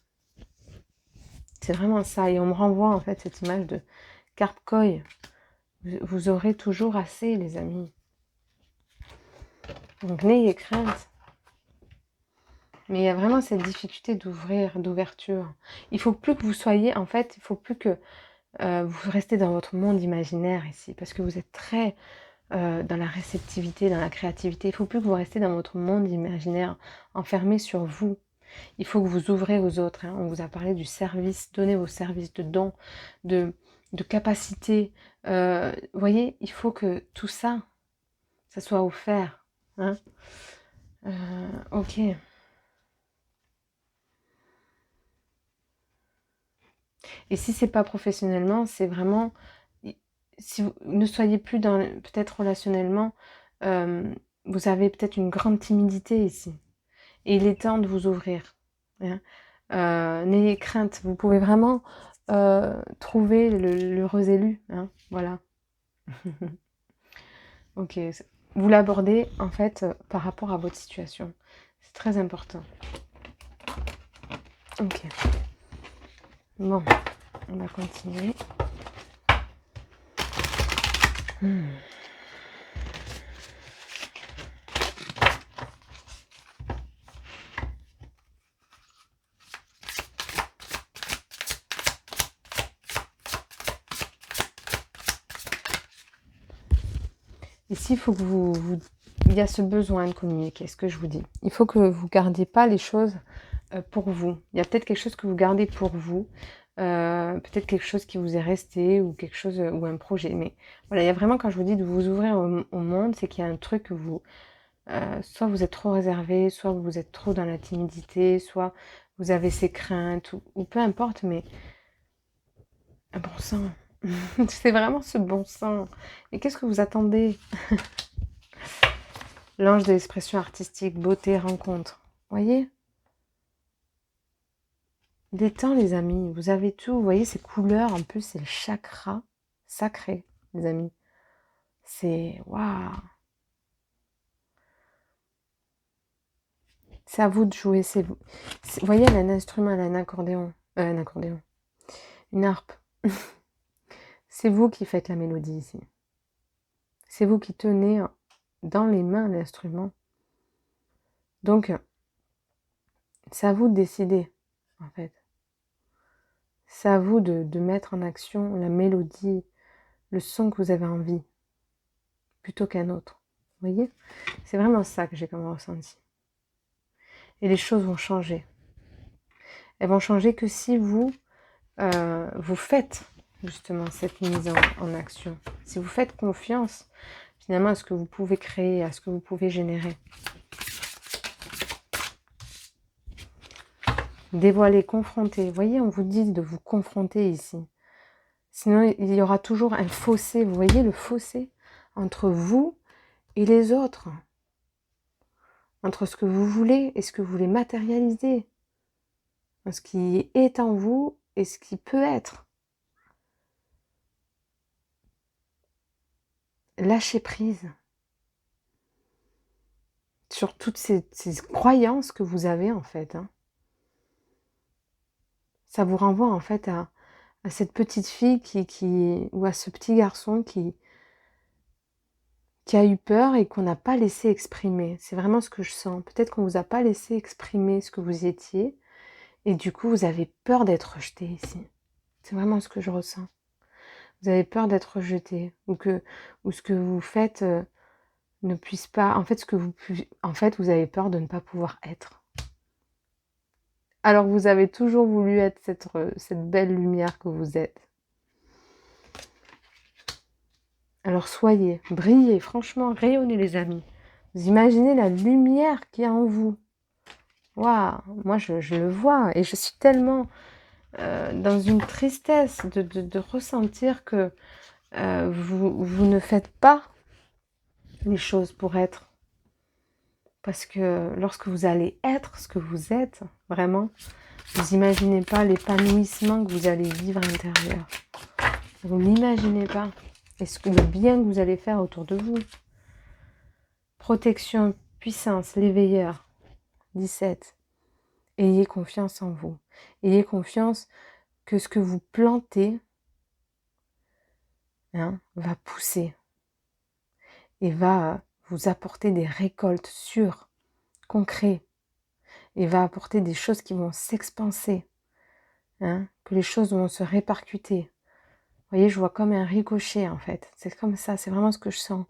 C'est vraiment ça. Et on me renvoie, en fait, cette image de Carpe-Koi. Vous aurez toujours assez, les amis. Donc, n'ayez crainte. Mais il y a vraiment cette difficulté d'ouverture. Il faut plus que vous soyez, en fait, il faut plus que vous restez dans votre monde imaginaire ici, parce que vous êtes très dans la réceptivité, dans la créativité. Il faut plus que vous restez dans votre monde imaginaire, enfermé sur vous. Il faut que vous ouvrez aux autres. Hein. On vous a parlé du service, donnez vos services de dons, de, de capacité. Vous voyez, il faut que tout ça, ça soit offert. Hein. Ok. Et si c'est pas professionnellement, c'est vraiment, si vous ne soyez plus dans, peut-être relationnellement, euh, vous avez peut-être une grande timidité ici. Et il est temps de vous ouvrir. Hein. N'ayez crainte, vous pouvez vraiment trouver l'heureux élu. Hein. Voilà. Ok. Vous l'abordez en fait par rapport à votre situation. C'est très important. Ok. Bon, on va continuer. Ici, il faut que il y a ce besoin de communiquer, ce que je vous dis. Il faut que vous ne gardiez pas les choses pour vous. Il y a peut-être quelque chose que vous gardez pour vous, peut-être quelque chose qui vous est resté ou quelque chose ou un projet. Mais voilà, il y a vraiment quand je vous dis de vous ouvrir au monde, c'est qu'il y a un truc que vous, soit vous êtes trop réservé, soit vous êtes trop dans la timidité, soit vous avez ces craintes ou peu importe, mais un bon sang. C'est vraiment ce bon sang. Et qu'est-ce que vous attendez? L'ange de l'expression artistique, beauté, rencontre. Voyez? Détends les amis, vous avez tout. Vous voyez ces couleurs, en plus c'est le chakra sacré, les amis. C'est waouh. C'est à vous de jouer. Vous voyez, elle a un instrument, elle a un accordéon, une harpe. C'est vous qui faites la mélodie ici. C'est vous qui tenez dans les mains l'instrument. Donc, c'est à vous de décider, en fait. C'est à vous de mettre en action la mélodie, le son que vous avez envie, plutôt qu'un autre. Vous voyez? C'est vraiment ça que j'ai comme ressenti. Et les choses vont changer. Elles vont changer que si vous, vous faites justement cette mise en action. Si vous faites confiance finalement à ce que vous pouvez créer, à ce que vous pouvez générer. Dévoiler, confronter. Vous voyez, on vous dit de vous confronter ici. Sinon, il y aura toujours un fossé. Vous voyez le fossé entre vous et les autres. Entre ce que vous voulez et ce que vous voulez matérialiser. Ce qui est en vous et ce qui peut être. Lâchez prise sur toutes ces croyances que vous avez en fait. Hein. Ça vous renvoie en fait à cette petite fille ou à ce petit garçon qui a eu peur et qu'on n'a pas laissé exprimer. C'est vraiment ce que je sens. Peut-être qu'on ne vous a pas laissé exprimer ce que vous étiez et du coup vous avez peur d'être rejeté ici. C'est vraiment ce que je ressens. Vous avez peur d'être rejeté ou ce que vous faites ne puisse pas... En fait, vous avez peur de ne pas pouvoir être. Alors que vous avez toujours voulu être cette belle lumière que vous êtes. Alors soyez, brillez, franchement, rayonnez les amis. Vous imaginez la lumière qu'il y a en vous. Waouh, moi je le vois et je suis tellement dans une tristesse de ressentir que vous ne faites pas les choses pour être. Parce que lorsque vous allez être ce que vous êtes, vraiment, vous n'imaginez pas l'épanouissement que vous allez vivre à l'intérieur. Vous n'imaginez pas. Et le bien que vous allez faire autour de vous. Protection, puissance, l'éveilleur. 17. Ayez confiance en vous. Ayez confiance que ce que vous plantez, va pousser. Et va vous apporter des récoltes sûres, concrètes. et va apporter des choses qui vont s'expanser, hein, que les choses vont se répercuter. Vous voyez, je vois comme un ricochet en fait. C'est comme ça, c'est vraiment ce que je sens.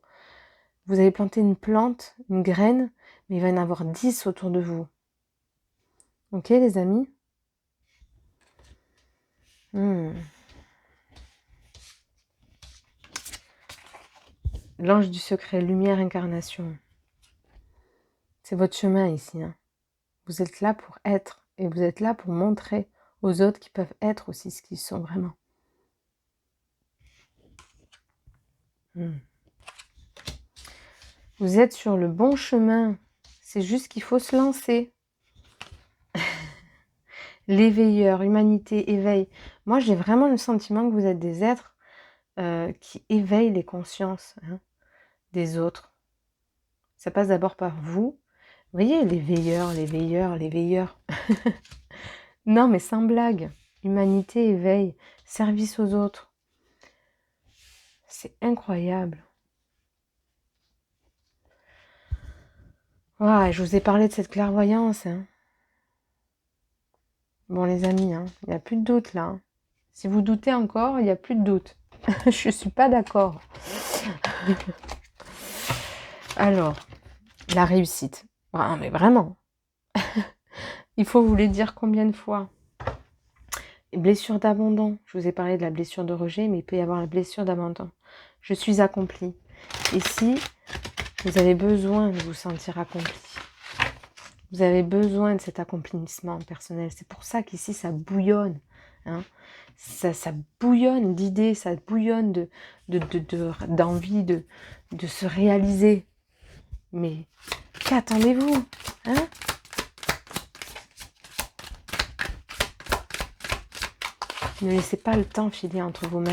Vous avez planté une plante, une graine, mais il va y en avoir 10 autour de vous. Ok les amis? L'ange du secret, lumière, incarnation. C'est votre chemin ici. Hein. Vous êtes là pour être et vous êtes là pour montrer aux autres qui peuvent être aussi ce qu'ils sont vraiment. Vous êtes sur le bon chemin. C'est juste qu'il faut se lancer. L'éveilleur, humanité, éveil. Moi, j'ai vraiment le sentiment que vous êtes des êtres qui éveillent les consciences des autres. Ça passe d'abord par vous. Vous voyez, les veilleurs, les veilleurs, les veilleurs. Non, mais sans blague. Humanité, éveil, service aux autres. C'est incroyable. Ouais, je vous ai parlé de cette clairvoyance. Hein. Bon, les amis, il n'y a plus de doute là. Hein. Si vous doutez encore, il n'y a plus de doute. Je suis pas d'accord. Alors, la réussite. Ah, mais vraiment. Il faut vous le dire combien de fois. Blessure d'abandon. Je vous ai parlé de la blessure de rejet, mais il peut y avoir la blessure d'abandon. Je suis accomplie. Ici, vous avez besoin de vous sentir accompli. Vous avez besoin de cet accomplissement personnel. C'est pour ça qu'ici, ça bouillonne. Hein. Ça bouillonne d'idées, ça bouillonne d'envie de se réaliser. Mais qu'attendez-vous hein? Ne laissez pas le temps filer entre vos mains.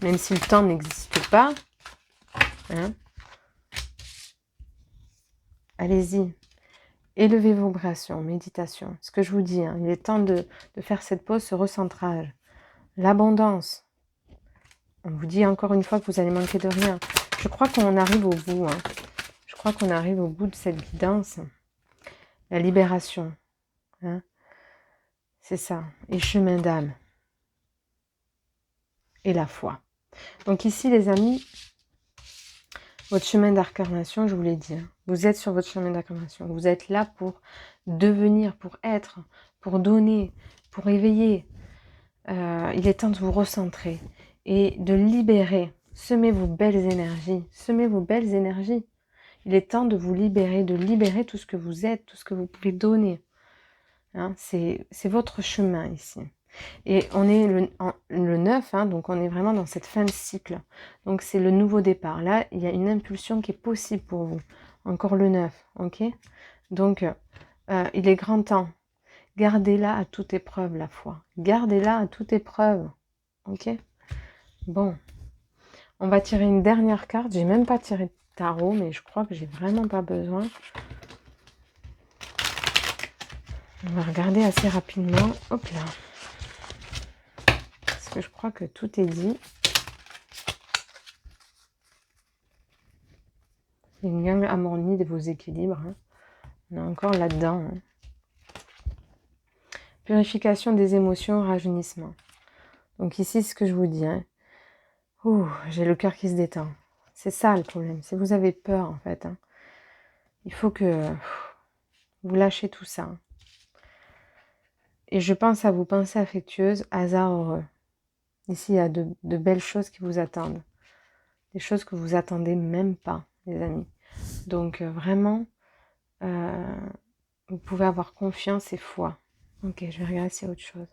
Même si le temps n'existe pas, hein? Allez-y. Élevez vos vibrations, méditation. Ce que je vous dis, il est temps de faire cette pause, ce recentrage. L'abondance. On vous dit encore une fois que vous allez manquer de rien. Je crois qu'on arrive au bout. Je crois qu'on arrive au bout de cette guidance. La libération. Hein? C'est ça. Et chemin d'âme. Et la foi. Donc ici, les amis, votre chemin d'incarnation, je vous l'ai dit. Vous êtes sur votre chemin d'incarnation. Vous êtes là pour devenir, pour être, pour donner, pour éveiller. Il est temps de vous recentrer et de libérer. Semez vos belles énergies. Semez vos belles énergies. Il est temps de vous libérer, de libérer tout ce que vous êtes, tout ce que vous pouvez donner. Hein, c'est votre chemin ici. Et on est le 9, donc on est vraiment dans cette fin de cycle. Donc c'est le nouveau départ. Là, il y a une impulsion qui est possible pour vous. Encore le 9, ok? Donc, il est grand temps. Gardez-la à toute épreuve, la foi. Gardez-la à toute épreuve, ok? Bon, on va tirer une dernière carte. J'ai même pas tiré de tarot, mais je crois que j'ai vraiment pas besoin. On va regarder assez rapidement. Hop là. Parce que je crois que tout est dit. Il y a une gang harmonie de vos équilibres. On est encore là-dedans. Purification des émotions, rajeunissement. Donc ici, ce que je vous dis. J'ai le cœur qui se détend. C'est ça le problème. Si vous avez peur, en fait, il faut que vous lâchez tout ça. Et je pense à vos pensées affectueuses, hasard heureux. Ici, il y a de belles choses qui vous attendent. Des choses que vous attendez même pas, les amis. Donc, vraiment, vous pouvez avoir confiance et foi. Ok, je vais regarder s'il y a autre chose.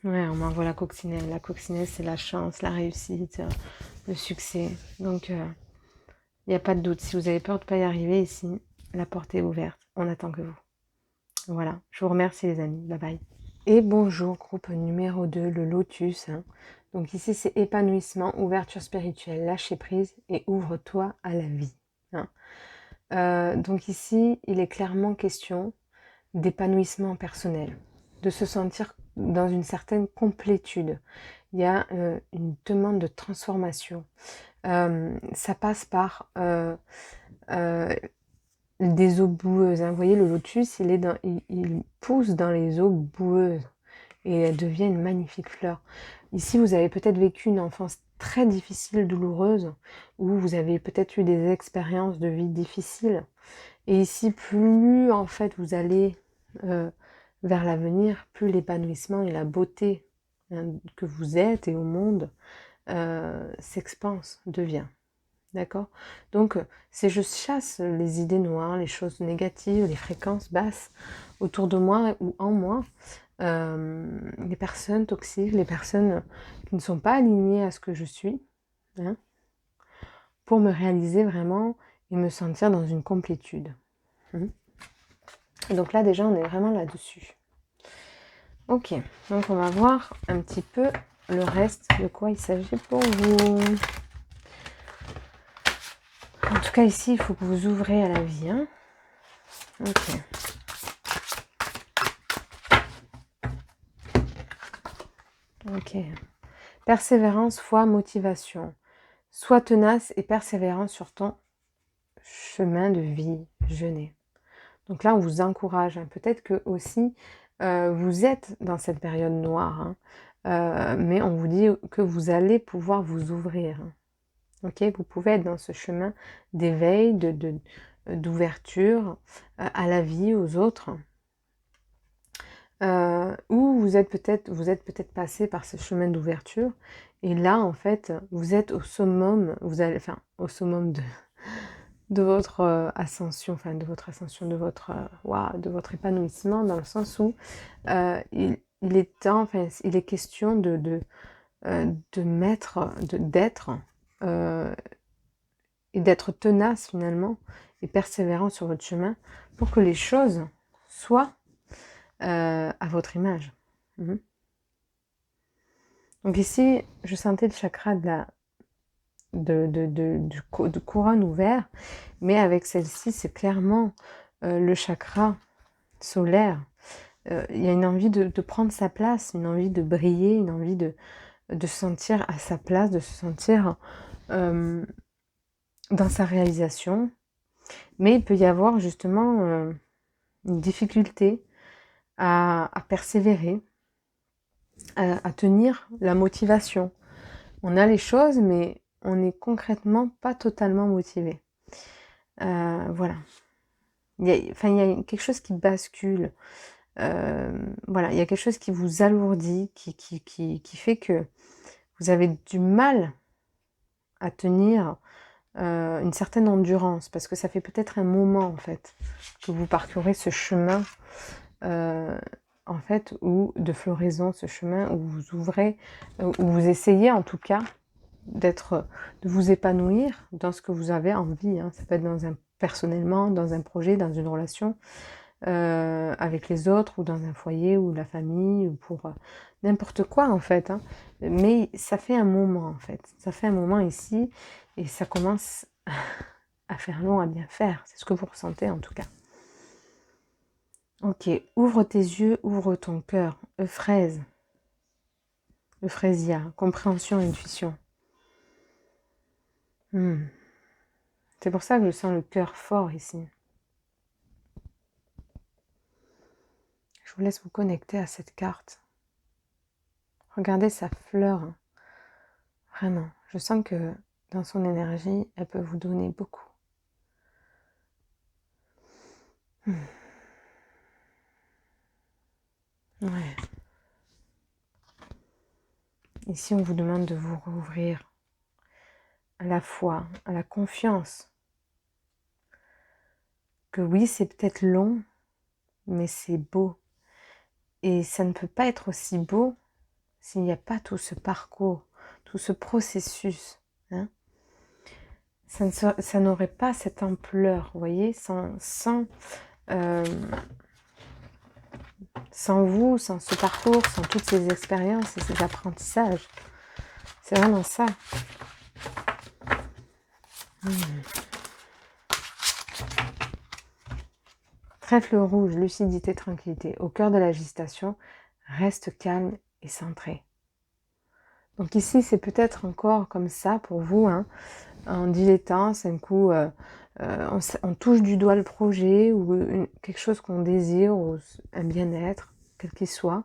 Ouais, on m'envoie la coccinelle. La coccinelle, c'est la chance, la réussite, le succès. Donc, il n'y a pas de doute. Si vous avez peur de ne pas y arriver ici, la porte est ouverte. On n'attend que vous. Voilà. Je vous remercie, les amis. Bye bye. Et bonjour, groupe numéro 2, le lotus. Donc ici, c'est épanouissement, ouverture spirituelle, lâcher prise et ouvre-toi à la vie. Donc ici, il est clairement question d'épanouissement personnel, de se sentir dans une certaine complétude. il y a une demande de transformation. Ça passe par des eaux boueuses, hein. Vous voyez, le lotus, il pousse dans les eaux boueuses et elle devient une magnifique fleur. Ici, vous avez peut-être vécu une enfance très difficile, douloureuse, ou vous avez peut-être eu des expériences de vie difficiles. Et ici, plus en fait vous allez vers l'avenir, plus l'épanouissement et la beauté, hein, que vous êtes et au monde s'expanse, devient. D'accord? Donc, c'est je chasse les idées noires, les choses négatives, les fréquences basses autour de moi ou en moi, les personnes toxiques, les personnes qui ne sont pas alignées à ce que je suis, hein, pour me réaliser vraiment et me sentir dans une complétude. Et donc là, déjà, on est vraiment là-dessus. Ok, donc on va voir un petit peu le reste de quoi il s'agit pour vous. En tout cas, ici, il faut que vous ouvrez à la vie. Hein. Ok. Ok. Persévérance, foi, motivation. Sois tenace et persévérant sur ton chemin de vie, jeûner. Donc là, on vous encourage. Hein. Peut-être que aussi, vous êtes dans cette période noire. Hein. Mais on vous dit que vous allez pouvoir vous ouvrir. Hein. Ok, vous pouvez être dans ce chemin d'éveil, d'ouverture à la vie, aux autres. Ou vous êtes peut-être passé par ce chemin d'ouverture. Et là, en fait, vous êtes au summum, au summum de votre ascension, de votre ascension, de votre épanouissement, dans le sens où il est temps, il est question d'être et d'être tenace finalement et persévérant sur votre chemin pour que les choses soient à votre image. Donc ici, je sentais le chakra de couronne ouvert, mais avec celle-ci, c'est clairement le chakra solaire. Il y a une envie de prendre sa place, une envie de briller, une envie de se sentir à sa place, de se sentir dans sa réalisation. Mais il peut y avoir justement une difficulté à persévérer, à tenir la motivation. On a les choses, mais on n'est concrètement pas totalement motivé. Voilà. Il y a quelque chose qui bascule. Voilà, il y a quelque chose qui vous alourdit, qui fait que vous avez du mal à tenir une certaine endurance, parce que ça fait peut-être un moment, en fait, que vous parcourez ce chemin, en fait, ou de floraison, ce chemin où vous ouvrez, où vous essayez, en tout cas, de vous épanouir dans ce que vous avez envie. Hein. Ça peut être personnellement, dans un projet, dans une relation, avec les autres, ou dans un foyer, ou la famille, ou pour n'importe quoi, en fait. Hein. Mais ça fait un moment, en fait. Ça fait un moment ici, et ça commence à faire long à bien faire. C'est ce que vous ressentez, en tout cas. Ok, ouvre tes yeux, ouvre ton cœur. Euphraise. Euphrasia, compréhension, intuition. C'est pour ça que je sens le cœur fort ici. Je vous laisse vous connecter à cette carte. Regardez sa fleur. Vraiment, je sens que dans son énergie, elle peut vous donner beaucoup. Ouais. Ici, on vous demande de vous rouvrir à la foi, à la confiance. Que oui, c'est peut-être long, mais c'est beau. Et ça ne peut pas être aussi beau s'il n'y a pas tout ce parcours, tout ce processus. Hein. Ça n'aurait pas cette ampleur, vous voyez, sans vous, sans ce parcours, sans toutes ces expériences et ces apprentissages. C'est vraiment ça. Trèfle rouge, lucidité, tranquillité. Au cœur de l'agitation, reste calme et centré. Donc ici, c'est peut-être encore comme ça pour vous, hein, en dilettance, un coup, on touche du doigt le projet ou quelque chose qu'on désire, ou un bien-être, quel qu'il soit.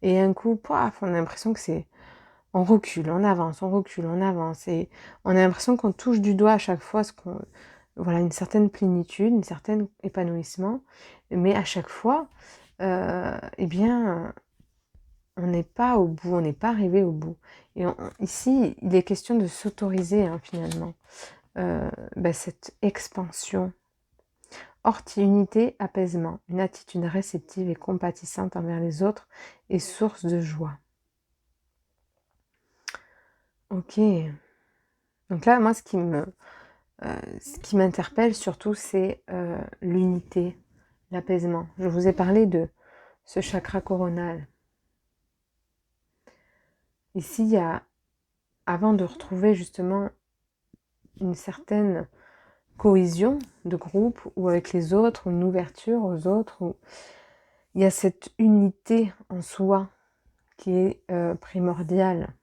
Et un coup, paf, on a l'impression que c'est... On recule, on avance, on recule, on avance. Et on a l'impression qu'on touche du doigt à chaque fois voilà, une certaine plénitude, un certain épanouissement. Mais à chaque fois, eh bien, on n'est pas au bout, on n'est pas arrivé au bout. Et ici, il est question de s'autoriser, hein, finalement, cette expansion. Unité, apaisement, une attitude réceptive et compatissante envers les autres est source de joie. Ok. Donc là, moi, ce qui m'interpelle surtout, c'est l'unité, l'apaisement. Je vous ai parlé de ce chakra coronal. Ici, il y a, avant de retrouver justement une certaine cohésion de groupe ou avec les autres, une ouverture aux autres, il y a cette unité en soi qui est primordiale.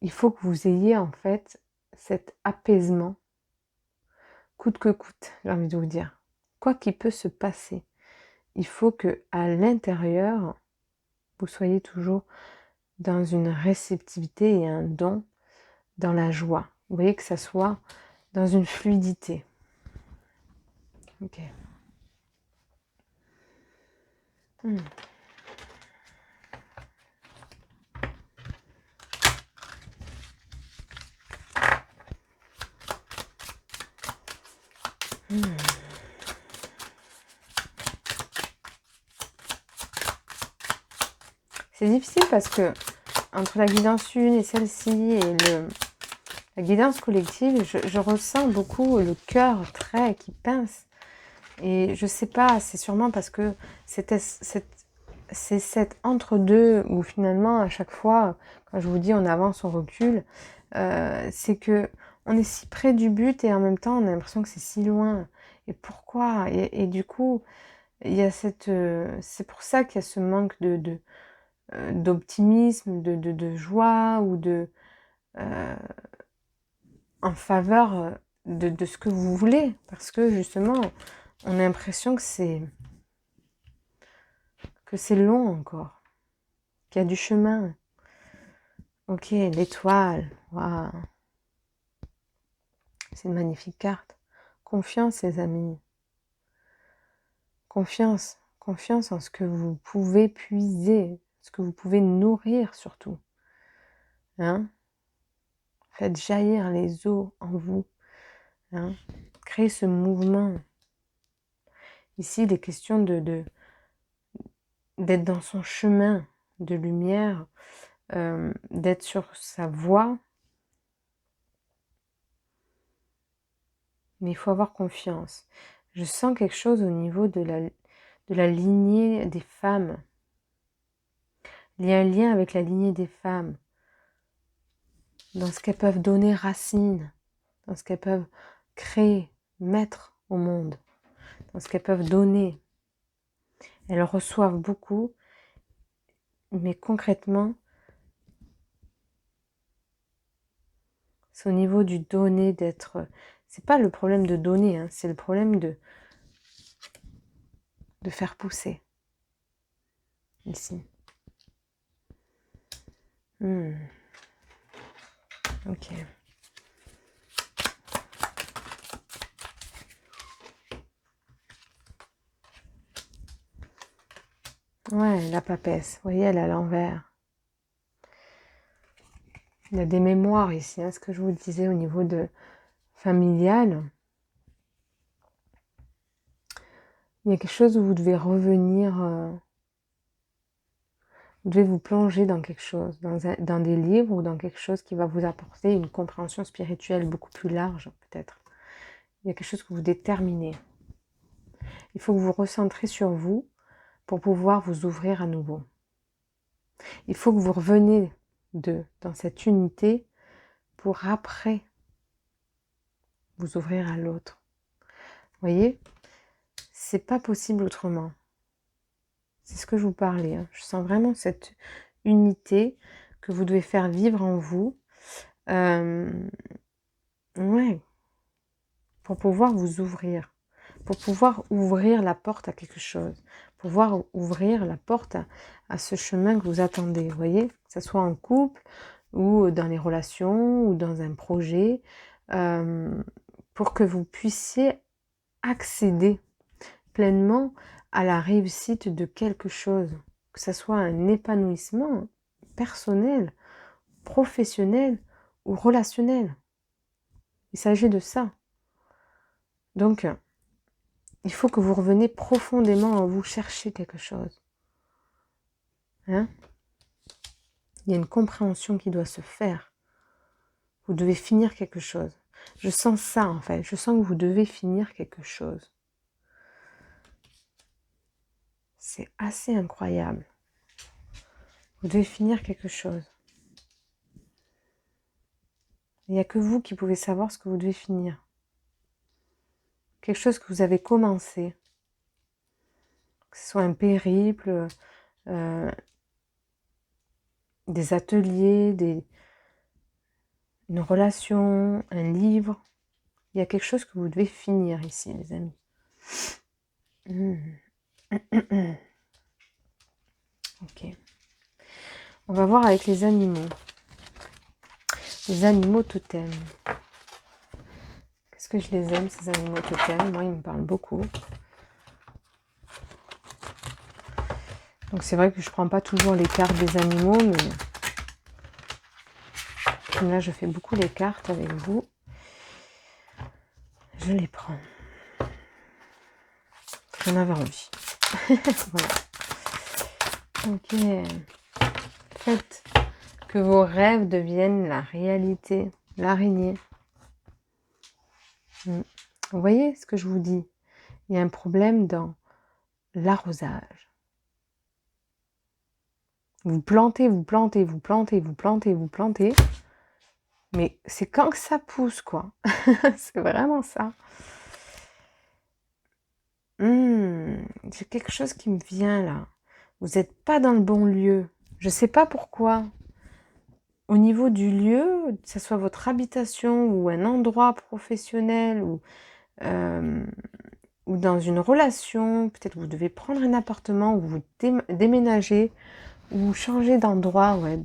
Il faut que vous ayez en fait cet apaisement, coûte que coûte, j'ai envie de vous dire. Quoi qu'il peut se passer, il faut que à l'intérieur, vous soyez toujours dans une réceptivité et un don, dans la joie. Vous voyez, que ça soit dans une fluidité. Ok. Hmm. C'est difficile parce que entre la guidance une et celle-ci et la guidance collective, je ressens beaucoup le cœur très qui pince. Et je sais pas, c'est sûrement parce que c'est cet entre-deux où finalement à chaque fois, quand je vous dis on avance, on recule, c'est que on est si près du but et en même temps on a l'impression que c'est si loin. Et pourquoi et du coup, il y a c'est pour ça qu'il y a ce manque d'optimisme, de joie ou en faveur de ce que vous voulez. Parce que justement, on a l'impression que c'est long encore, qu'il y a du chemin. Ok, l'étoile, waouh, c'est une magnifique carte. Confiance, les amis. Confiance, confiance en ce que vous pouvez puiser, ce que vous pouvez nourrir surtout. Hein? Faites jaillir les eaux en vous. Hein? Créez ce mouvement. Ici, il est question d'être dans son chemin de lumière, d'être sur sa voie. Mais il faut avoir confiance. Je sens quelque chose au niveau de la lignée des femmes. Il y a un lien avec la lignée des femmes, dans ce qu'elles peuvent donner racine, dans ce qu'elles peuvent créer, mettre au monde, dans ce qu'elles peuvent donner. Elles reçoivent beaucoup, mais concrètement, c'est au niveau du donner, d'être... C'est pas le problème de donner, hein, c'est le problème de faire pousser. Ici. Ok. Ouais, la papesse. Vous voyez, elle est à l'envers. Il y a des mémoires ici, hein, ce que je vous disais au niveau de familial. Il y a quelque chose où vous devez revenir, vous devez vous plonger dans quelque chose, dans des livres ou dans quelque chose qui va vous apporter une compréhension spirituelle beaucoup plus large, peut-être. Il y a quelque chose que vous déterminez. Il faut que vous recentrez sur vous pour pouvoir vous ouvrir à nouveau. Il faut que vous reveniez dans cette unité pour après vous ouvrir à l'autre. Vous voyez, c'est pas possible autrement. C'est ce que je vous parlais. Hein. Je sens vraiment cette unité que vous devez faire vivre en vous. Ouais, pour pouvoir vous ouvrir, pour pouvoir ouvrir la porte à quelque chose, pour pouvoir ouvrir la porte à ce chemin que vous attendez, vous voyez, que ce soit en couple ou dans les relations ou dans un projet, pour que vous puissiez accéder pleinement à la réussite de quelque chose, que ce soit un épanouissement personnel, professionnel ou relationnel. Il s'agit de ça. Donc, il faut que vous reveniez profondément en vous chercher quelque chose. Hein? Il y a une compréhension qui doit se faire. Vous devez finir quelque chose. Je sens ça en fait. Je sens que vous devez finir quelque chose. C'est assez incroyable. Vous devez finir quelque chose. Il n'y a que vous qui pouvez savoir ce que vous devez finir. Quelque chose que vous avez commencé. Que ce soit un périple, des ateliers, une relation, un livre. Il y a quelque chose que vous devez finir ici, les amis. Ok. On va voir avec les animaux. Les animaux totems. Qu'est-ce que je les aime, ces animaux totems? Moi, ils me parlent beaucoup. Donc, c'est vrai que je ne prends pas toujours les cartes des animaux, mais comme là, je fais beaucoup les cartes avec vous. Je les prends. J'en avais envie. Voilà. Ok. Faites que vos rêves deviennent la réalité. L'araignée. Vous voyez ce que je vous dis? Il y a un problème dans l'arrosage. Vous plantez, vous plantez, vous plantez, vous plantez, vous plantez. Mais c'est quand que ça pousse, quoi. C'est vraiment ça. J'ai quelque chose qui me vient là. Vous n'êtes pas dans le bon lieu. Je ne sais pas pourquoi. Au niveau du lieu, que ce soit votre habitation ou un endroit professionnel ou dans une relation, peut-être vous devez prendre un appartement ou vous déménager ou changer d'endroit, ouais,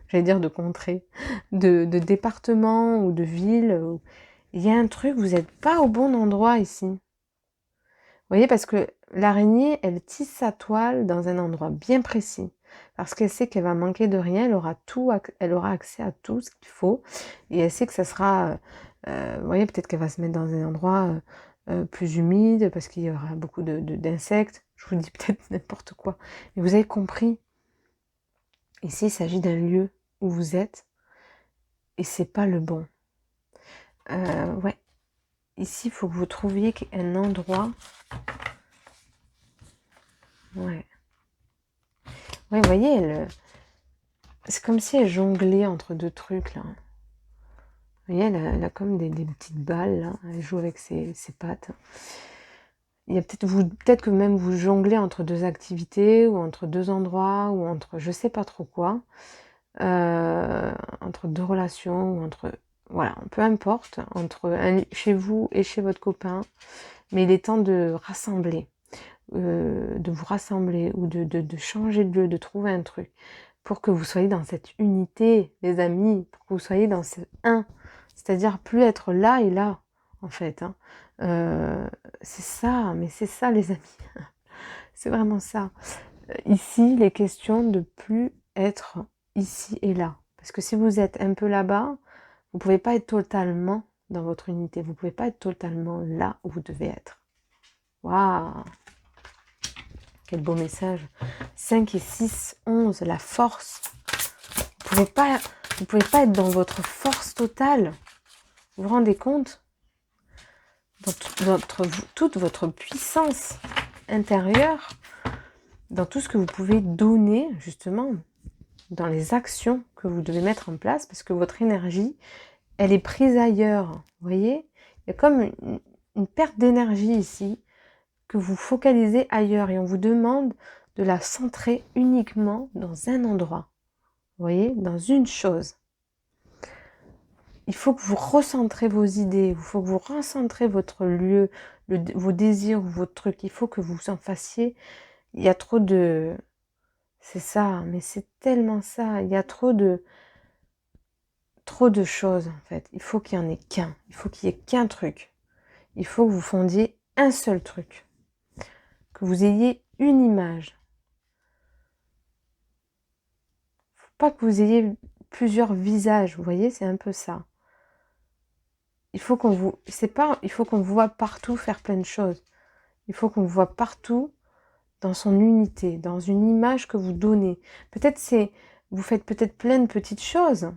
j'allais dire de contrée, de département ou de ville. Il y a un truc, vous n'êtes pas au bon endroit ici. Vous voyez, parce que l'araignée, elle tisse sa toile dans un endroit bien précis. Parce qu'elle sait qu'elle va manquer de rien, elle aura accès à tout ce qu'il faut. Et elle sait que ça sera, vous voyez, peut-être qu'elle va se mettre dans un endroit plus humide, parce qu'il y aura beaucoup d'insectes. Je vous dis peut-être n'importe quoi. Mais vous avez compris. Ici, il s'agit d'un lieu où vous êtes et c'est pas le bon. Ouais. Ici, il faut que vous trouviez un endroit. Ouais. Ouais, vous voyez, c'est comme si elle jonglait entre deux trucs, là. Vous voyez, elle a comme des petites balles, là. Elle joue avec ses pattes. Il y a peut-être que même vous jonglez entre deux activités ou entre deux endroits ou entre je sais pas trop quoi. Entre deux relations ou entre... Voilà, peu importe, chez vous et chez votre copain. Mais il est temps de rassembler, de vous rassembler ou de changer de lieu, de trouver un truc pour que vous soyez dans cette unité, les amis, pour que vous soyez dans ce un. C'est-à-dire plus être là et là, en fait. Hein. C'est ça, mais c'est ça, les amis. C'est vraiment ça. Ici, les questions de plus être ici et là. Parce que si vous êtes un peu là-bas, vous ne pouvez pas être totalement dans votre unité. Vous ne pouvez pas être totalement là où vous devez être. Waouh! Quel beau message. 5 et 6, 11, la force. Vous ne pouvez pas être dans votre force totale. Vous vous rendez compte? Dans toute votre puissance intérieure, dans tout ce que vous pouvez donner, justement, dans les actions que vous devez mettre en place, parce que votre énergie, elle est prise ailleurs. Vous voyez? Il y a comme une perte d'énergie ici, que vous focalisez ailleurs. Et on vous demande de la centrer uniquement dans un endroit. Vous voyez, dans une chose. Il faut que vous recentrez vos idées, il faut que vous recentrez votre lieu, vos désirs, votre truc. Il faut que vous en fassiez. Il y a trop de... C'est ça, mais c'est tellement ça. Il y a trop de choses, en fait. Il faut qu'il y en ait qu'un. Il faut qu'il y ait qu'un truc. Il faut que vous fondiez un seul truc. Que vous ayez une image. Faut pas que vous ayez plusieurs visages, vous voyez, c'est un peu ça. Il faut qu'on vous... il faut qu'on vous voit partout faire plein de choses. Il faut qu'on vous voit partout dans son unité, dans une image que vous donnez. Peut-être vous faites peut-être plein de petites choses,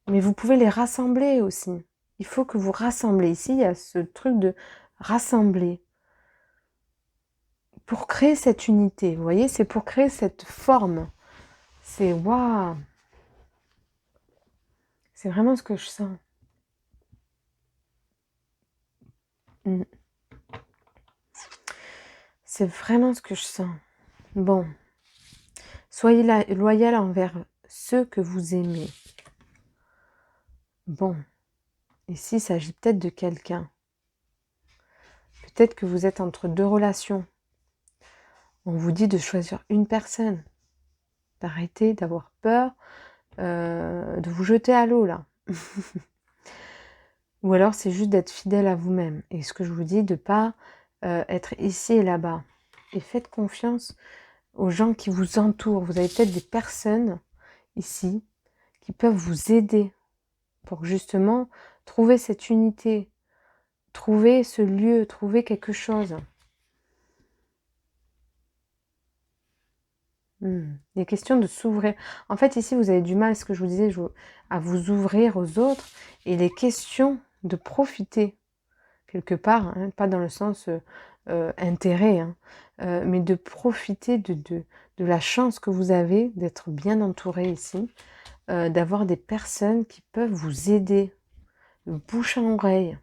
mais vous pouvez les rassembler aussi. Il faut que vous rassemblez. Ici, il y a ce truc de rassembler. Pour créer cette unité, vous voyez, c'est pour créer cette forme. C'est waouh. C'est vraiment ce que je sens. C'est vraiment ce que je sens. Bon. Soyez loyal envers ceux que vous aimez. Bon. Ici, il s'agit peut-être de quelqu'un. Peut-être que vous êtes entre deux relations. On vous dit de choisir une personne. D'arrêter d'avoir peur de vous jeter à l'eau, là. Ou alors, c'est juste d'être fidèle à vous-même. Et ce que je vous dis, de ne pas être ici et là-bas. Et faites confiance aux gens qui vous entourent. Vous avez peut-être des personnes ici qui peuvent vous aider pour justement trouver cette unité, trouver ce lieu, trouver quelque chose. Il est question de s'ouvrir. En fait, ici, vous avez du mal, ce que je vous disais, à vous ouvrir aux autres. Et il est question de profiter, quelque part, hein, pas dans le sens intérêt, hein, mais de profiter de la chance que vous avez d'être bien entouré ici, d'avoir des personnes qui peuvent vous aider, de bouche à oreille.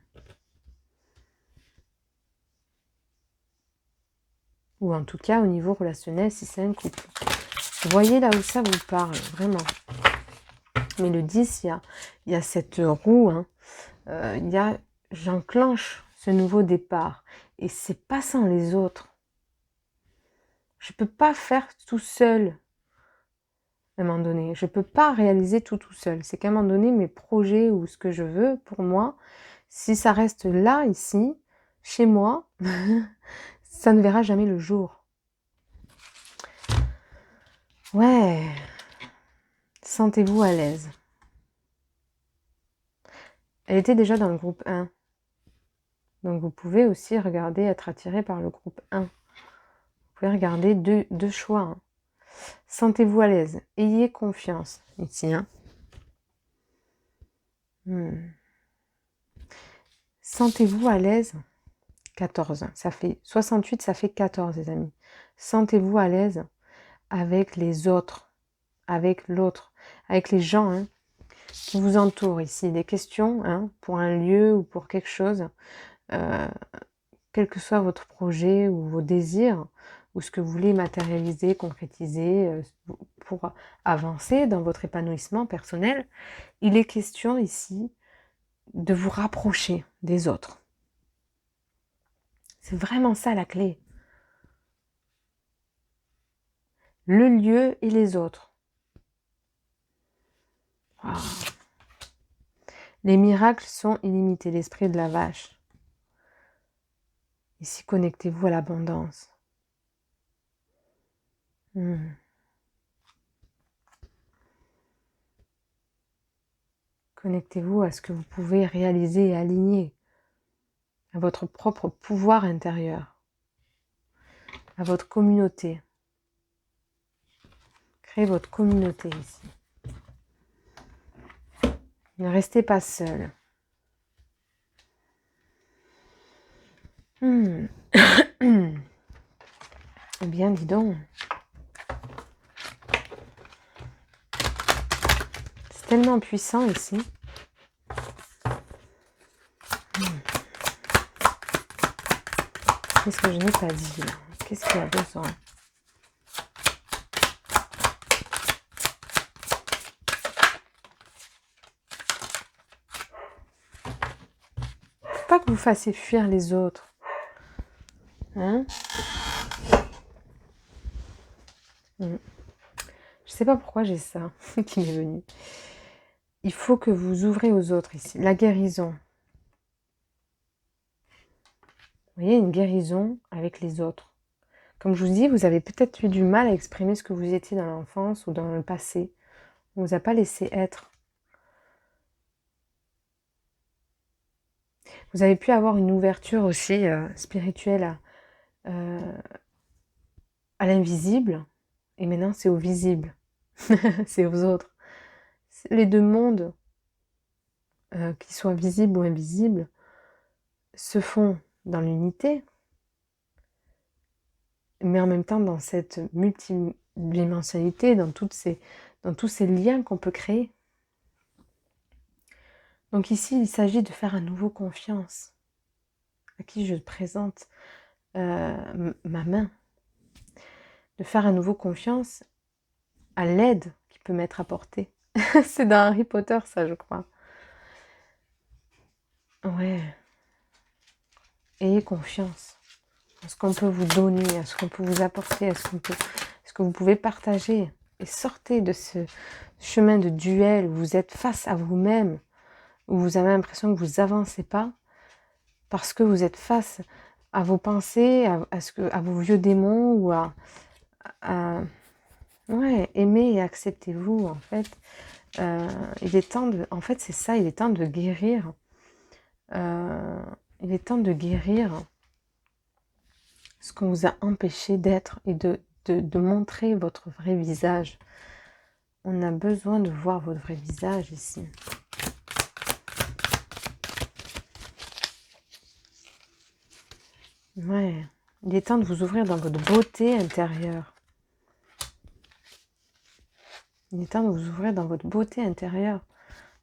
Ou en tout cas, au niveau relationnel, si c'est un couple. Vous voyez là où ça vous parle, vraiment. Mais le 10, il y a cette roue, hein, j'enclenche ce nouveau départ. Et c'est pas sans les autres. Je peux pas faire tout seul, à un moment donné. Je peux pas réaliser tout seul. C'est qu'à un moment donné, mes projets ou ce que je veux, pour moi, si ça reste là, ici, chez moi, ça ne verra jamais le jour. Ouais. Sentez-vous à l'aise. Elle était déjà dans le groupe 1. Donc vous pouvez aussi regarder, être attiré par le groupe 1. Vous pouvez regarder deux choix. Hein. Sentez-vous à l'aise. Ayez confiance ici. Hein. Sentez-vous à l'aise. 14. Ça fait 68, ça fait 14, les amis. Sentez-vous à l'aise avec les autres, avec l'autre, avec les gens hein, qui vous entourent ici. Des questions hein, pour un lieu ou pour quelque chose. Quel que soit votre projet ou vos désirs, ou ce que vous voulez matérialiser, concrétiser pour avancer dans votre épanouissement personnel, il est question ici de vous rapprocher des autres. C'est vraiment ça la clé. Le lieu et les autres. Wow. Les miracles sont illimités, l'esprit de la vache. Ici, connectez-vous à l'abondance. Connectez-vous à ce que vous pouvez réaliser et aligner, à votre propre pouvoir intérieur, à votre communauté. Créez votre communauté ici. Ne restez pas seul. Eh bien, dis donc. C'est tellement puissant ici. Qu'est-ce que je n'ai pas dit là? Qu'est-ce qu'il y a besoin? que vous fassiez fuir les autres. Hein? Je sais pas pourquoi j'ai ça qui m'est venu. Il faut que vous ouvrez aux autres ici. La guérison. Vous voyez, une guérison avec les autres. Comme je vous dis, vous avez peut-être eu du mal à exprimer ce que vous étiez dans l'enfance ou dans le passé. On ne vous a pas laissé être. Vous avez pu avoir une ouverture aussi spirituelle à l'invisible. Et maintenant, c'est au visible. C'est aux autres. Les deux mondes, qu'ils soient visibles ou invisibles, se font dans l'unité, mais en même temps dans cette multidimensionnalité, dans tous ces liens qu'on peut créer. Donc ici, il s'agit de faire à nouveau confiance à qui je présente ma main, de faire à nouveau confiance à l'aide qui peut m'être apportée. C'est dans Harry Potter, ça, je crois. Ouais. Ayez confiance à ce qu'on peut vous donner, à ce qu'on peut vous apporter, à ce que vous pouvez partager. Et sortez de ce chemin de duel où vous êtes face à vous-même, où vous avez l'impression que vous avancez pas, parce que vous êtes face à vos pensées, à vos vieux démons, ou ouais, aimez et acceptez-vous, en fait. Il est temps en fait, c'est ça, il est temps de guérir. Il est temps de guérir ce qu'on vous a empêché d'être et de montrer votre vrai visage. On a besoin de voir votre vrai visage ici. Ouais, il est temps de vous ouvrir dans votre beauté intérieure. Il est temps de vous ouvrir dans votre beauté intérieure,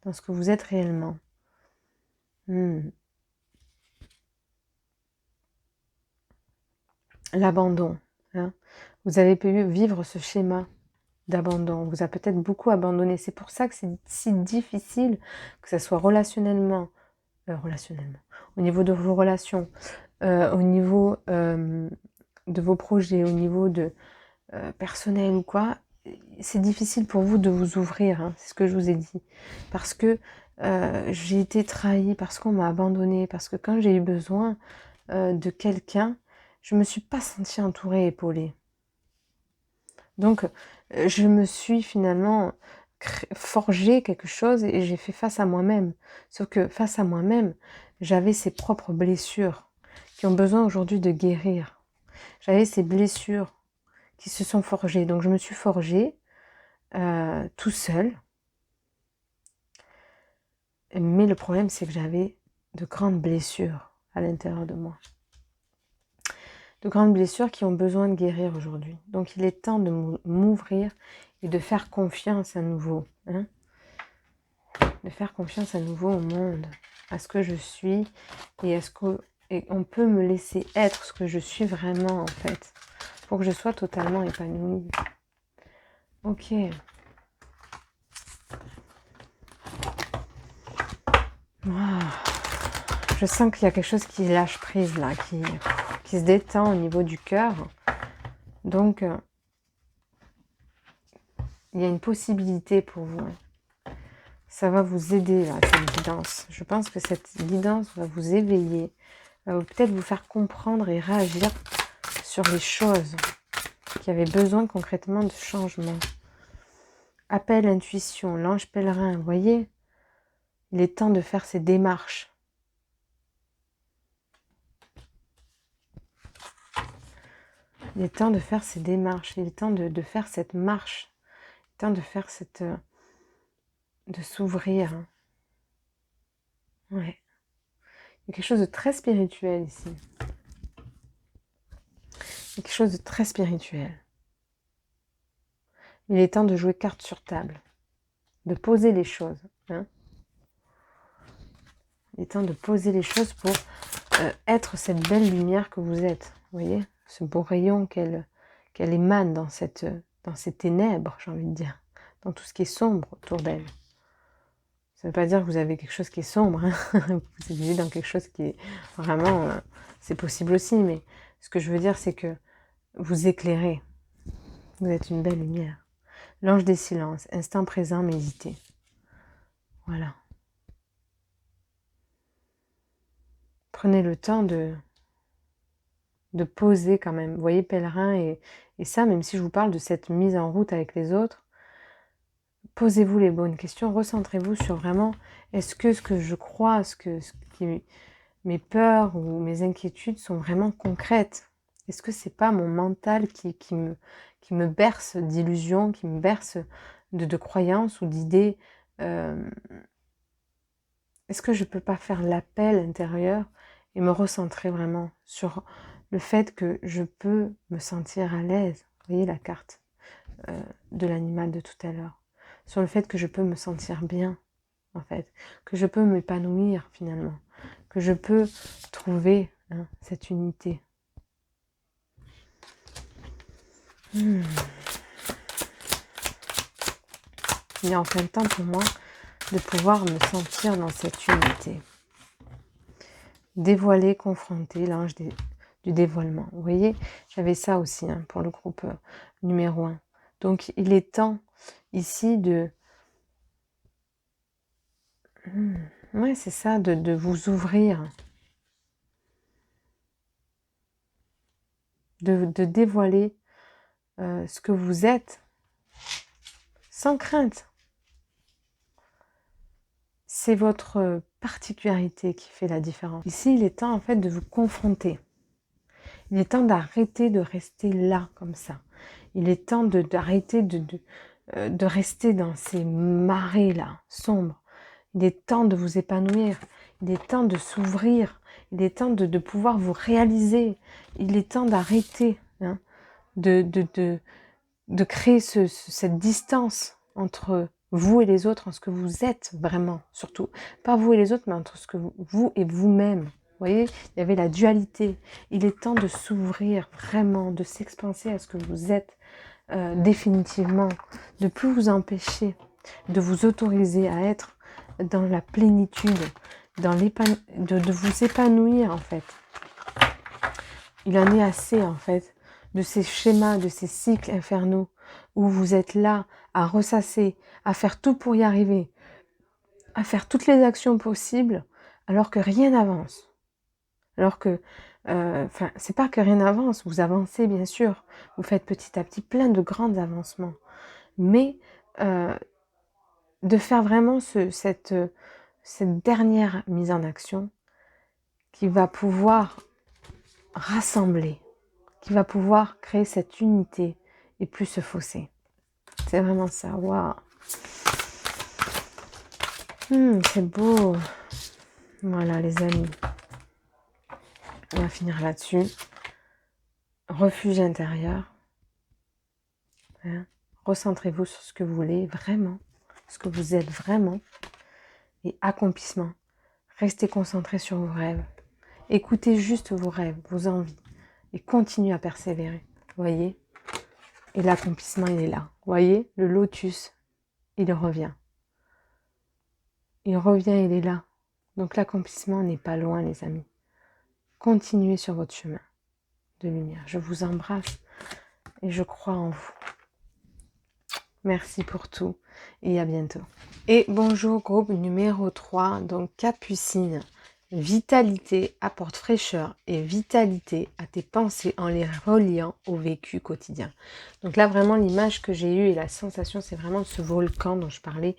dans ce que vous êtes réellement. L'abandon. Hein. Vous avez pu vivre ce schéma d'abandon. On vous a peut-être beaucoup abandonné. C'est pour ça que c'est si difficile, que ce soit relationnellement, au niveau de vos relations, au niveau de vos projets, au niveau de personnel ou quoi. C'est difficile pour vous de vous ouvrir, hein, c'est ce que je vous ai dit. Parce que j'ai été trahie, parce qu'on m'a abandonnée, parce que quand j'ai eu besoin de quelqu'un, je ne me suis pas sentie entourée, épaulée. Donc, je me suis finalement forgé quelque chose et j'ai fait face à moi-même. Sauf que face à moi-même, j'avais ces propres blessures qui ont besoin aujourd'hui de guérir. J'avais ces blessures qui se sont forgées. Donc, je me suis forgée tout seul. Mais le problème, c'est que j'avais de grandes blessures à l'intérieur de moi. De grandes blessures qui ont besoin de guérir aujourd'hui. Donc il est temps de m'ouvrir et de faire confiance à nouveau. Hein, de faire confiance à nouveau au monde, à ce que je suis et à ce qu'on peut me laisser être ce que je suis vraiment en fait. Pour que je sois totalement épanouie. Ok. Wow. Je sens qu'il y a quelque chose qui lâche prise là, qui se détend au niveau du cœur. Donc, il y a une possibilité pour vous. Ça va vous aider, là, cette guidance. Je pense que cette guidance va vous éveiller, va peut-être vous faire comprendre et réagir sur les choses qui avaient besoin concrètement de changement. Appel, intuition, l'ange pèlerin, vous voyez, il est temps de faire ces démarches. Il est temps de faire ces démarches, il est temps de faire cette marche, il est temps de faire de s'ouvrir. Ouais. Il y a quelque chose de très spirituel ici. Il y a quelque chose de très spirituel. Il est temps de jouer carte sur table, de poser les choses. Hein. Il est temps de poser les choses pour être cette belle lumière que vous êtes. Vous voyez, ce beau rayon qu'elle émane dans ces ténèbres, j'ai envie de dire, dans tout ce qui est sombre autour d'elle. Ça ne veut pas dire que vous avez quelque chose qui est sombre, hein. Vous êtes dans quelque chose qui est vraiment... c'est possible aussi, mais ce que je veux dire, c'est que vous éclairez. Vous êtes une belle lumière. L'ange des silences, instant présent, méditez. Voilà. Prenez le temps de poser quand même. Vous voyez, pèlerin, et ça, même si je vous parle de cette mise en route avec les autres, posez-vous les bonnes questions, recentrez-vous sur vraiment, est-ce que ce que je crois, mes peurs ou mes inquiétudes sont vraiment concrètes? Est-ce que c'est pas mon mental qui me berce d'illusions, qui me berce de croyances ou d'idées? Est-ce que je peux pas faire l'appel intérieur et me recentrer vraiment sur le fait que je peux me sentir à l'aise? Vous voyez la carte de l'animal de tout à l'heure. Sur le fait que je peux me sentir bien, en fait. Que je peux m'épanouir, finalement. Que je peux trouver cette unité. Il est enfin temps pour moi de pouvoir me sentir dans cette unité. Dévoiler, confronter, l'ange du dévoilement. Vous voyez, j'avais ça aussi pour le groupe numéro 1. Donc, il est temps ici de... ouais, c'est ça, de vous ouvrir. De dévoiler ce que vous êtes sans crainte. C'est votre particularité qui fait la différence. Ici, il est temps en fait de vous confronter. Il est temps d'arrêter de rester là comme ça. Il est temps d'arrêter de rester dans ces marées-là, sombres. Il est temps de vous épanouir. Il est temps de s'ouvrir. Il est temps de pouvoir vous réaliser. Il est temps d'arrêter de créer cette distance entre vous et les autres, en ce que vous êtes vraiment, surtout. Pas vous et les autres, mais entre ce que vous et vous-même. Vous voyez, il y avait la dualité. Il est temps de s'ouvrir vraiment, de s'expanser à ce que vous êtes définitivement, de plus vous empêcher, de vous autoriser à être dans la plénitude, de vous épanouir en fait. Il en est assez en fait de ces schémas, de ces cycles infernaux où vous êtes là à ressasser, à faire tout pour y arriver, à faire toutes les actions possibles alors que rien n'avance. Alors que, c'est pas que rien n'avance, vous avancez bien sûr, vous faites petit à petit plein de grands avancements, mais de faire vraiment cette dernière mise en action qui va pouvoir rassembler, qui va pouvoir créer cette unité et plus se fausser. C'est vraiment ça, waouh. C'est beau. Voilà les amis. On va finir là-dessus. Refuge intérieur. Recentrez-vous sur ce que vous voulez vraiment, ce que vous êtes vraiment. Et accomplissement. Restez concentrés sur vos rêves. Écoutez juste vos rêves, vos envies. Et continuez à persévérer. Voyez? Et l'accomplissement, il est là. Voyez? Le lotus, il revient. Il revient, il est là. Donc l'accomplissement n'est pas loin, les amis. Continuez sur votre chemin de lumière. Je vous embrasse et je crois en vous. Merci pour tout et à bientôt. Et bonjour groupe numéro 3, donc Capucine. Vitalité apporte fraîcheur et vitalité à tes pensées en les reliant au vécu quotidien. Donc là vraiment l'image que j'ai eue et la sensation c'est vraiment ce volcan dont je parlais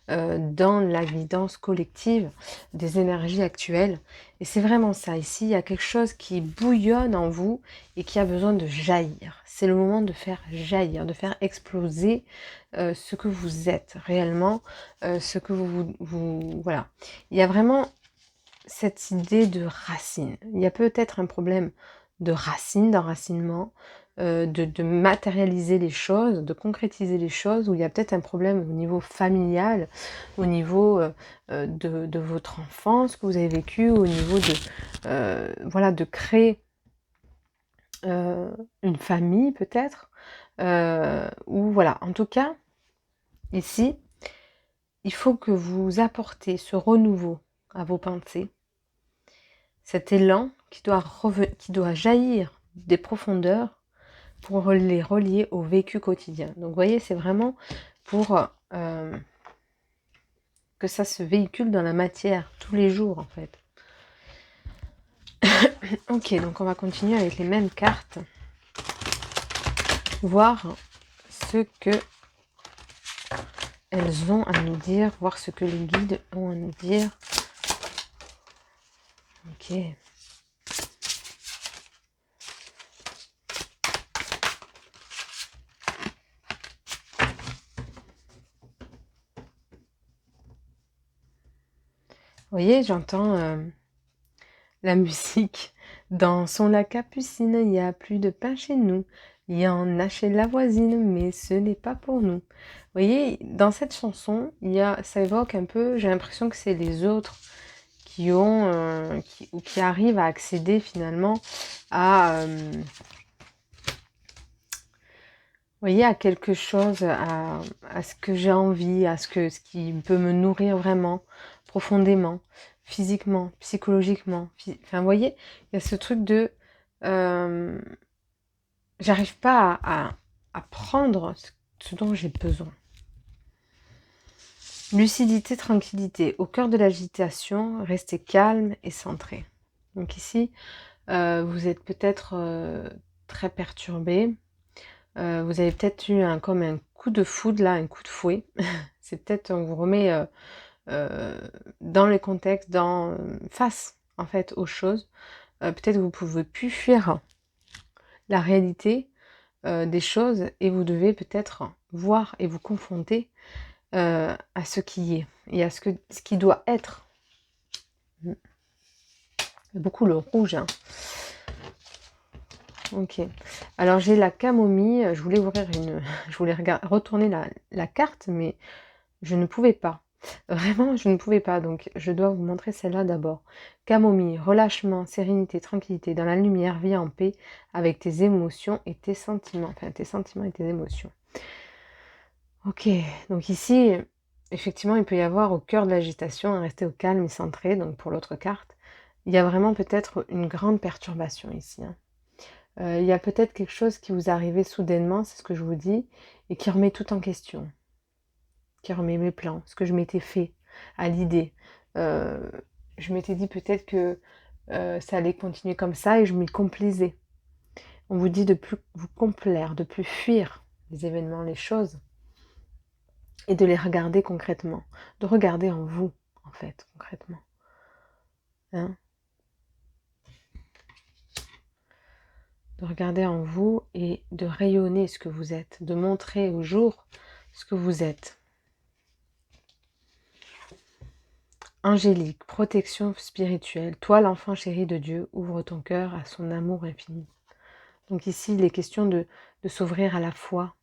dans la guidance collective des énergies actuelles. Et c'est vraiment ça, ici il y a quelque chose qui bouillonne en vous et qui a besoin de jaillir. C'est le moment de faire jaillir, de faire exploser ce que vous êtes réellement, ce que vous voilà. Il y a vraiment cette idée de racine. Il y a peut-être un problème de racine, d'enracinement, de matérialiser les choses, de concrétiser les choses, où il y a peut-être un problème au niveau familial, au niveau de votre enfance que vous avez vécu, au niveau de, voilà, de créer une famille peut-être, ou voilà, en tout cas, ici, il faut que vous apportez ce renouveau à vos pensées, cet élan qui doit jaillir des profondeurs pour les relier au vécu quotidien. Donc vous voyez, c'est vraiment pour que ça se véhicule dans la matière tous les jours en fait. Ok, donc on va continuer avec les mêmes cartes. Voir ce que elles ont à nous dire, voir ce que les guides ont à nous dire. Ok. Vous voyez, j'entends la musique. Dansons la capucine, il n'y a plus de pain chez nous. Il y en a chez la voisine, mais ce n'est pas pour nous. Vous voyez, dans cette chanson, ça évoque un peu, j'ai l'impression que c'est les autres qui arrivent à accéder finalement à, vous voyez, à quelque chose, à ce que j'ai envie, ce qui peut me nourrir vraiment, profondément, physiquement, psychologiquement. Enfin, vous voyez, il y a ce truc de... j'arrive pas à prendre ce dont j'ai besoin. Lucidité, tranquillité. Au cœur de l'agitation, restez calme et centré. Donc ici, vous êtes peut-être très perturbé. Vous avez peut-être eu comme un coup de foudre, là, un coup de fouet. C'est peut-être, on vous remet dans le contexte, face, en fait, aux choses. Peut-être que vous ne pouvez plus fuir la réalité des choses et vous devez peut-être voir et vous confronter à ce qui est et à ce qui doit être. Beaucoup le rouge, hein. Ok. Alors j'ai la camomille. Je voulais je voulais retourner la carte, mais je ne pouvais pas. Vraiment, je ne pouvais pas. Donc je dois vous montrer celle-là d'abord. Camomille, relâchement, sérénité, tranquillité. Dans la lumière, vis en paix avec tes émotions et tes sentiments. Enfin, tes sentiments et tes émotions. Ok. Donc ici, effectivement, il peut y avoir au cœur de l'agitation, rester au calme et centré. Donc pour l'autre carte, il y a vraiment peut-être une grande perturbation ici, hein. Il y a peut-être quelque chose qui vous est arrivé soudainement, c'est ce que je vous dis, et qui remet tout en question, qui remet mes plans, ce que je m'étais fait à l'idée. Je m'étais dit peut-être que ça allait continuer comme ça et je m'y complaisais. On vous dit de plus vous complaire, de plus fuir les événements, les choses, et de les regarder concrètement, de regarder en vous, en fait, concrètement. Hein, de regarder en vous et de rayonner ce que vous êtes, de montrer au jour ce que vous êtes. Angélique, protection spirituelle, toi l'enfant chéri de Dieu, ouvre ton cœur à son amour infini. Donc ici, il est question de s'ouvrir à la foi,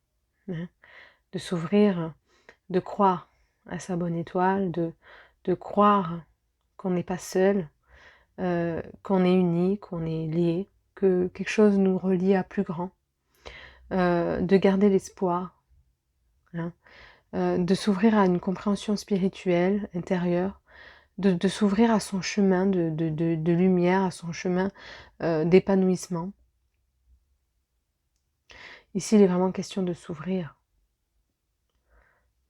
hein, de s'ouvrir, de croire à sa bonne étoile, de croire qu'on n'est pas seul, qu'on est unis, qu'on est liés, que quelque chose nous relie à plus grand, de garder l'espoir, hein, de s'ouvrir à une compréhension spirituelle, intérieure, de s'ouvrir à son chemin de lumière, à son chemin d'épanouissement. Ici, il est vraiment question de s'ouvrir,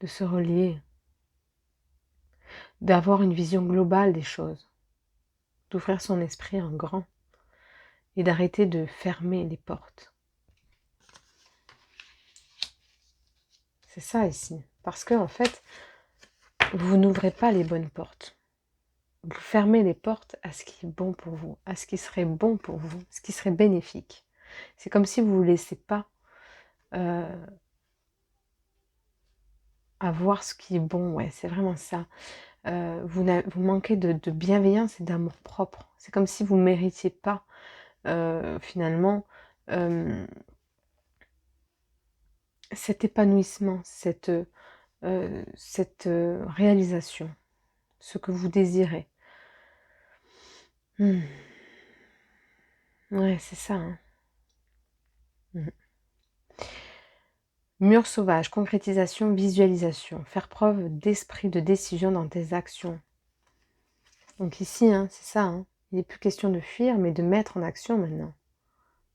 de se relier, d'avoir une vision globale des choses, d'ouvrir son esprit en grand et d'arrêter de fermer les portes. C'est ça ici. Parce que en fait, vous n'ouvrez pas les bonnes portes. Vous fermez les portes à ce qui est bon pour vous, à ce qui serait bon pour vous, ce qui serait bénéfique. C'est comme si vous ne vous laissez pas à voir ce qui est bon. Ouais, c'est vraiment ça. Vous manquez de bienveillance et d'amour propre. C'est comme si vous ne méritiez pas finalement cet épanouissement, cette réalisation, ce que vous désirez. Ouais, c'est ça, hein. Mur sauvage, concrétisation, visualisation. Faire preuve d'esprit de décision dans tes actions. Donc ici, hein, c'est ça. Hein. Il n'est plus question de fuir, mais de mettre en action maintenant.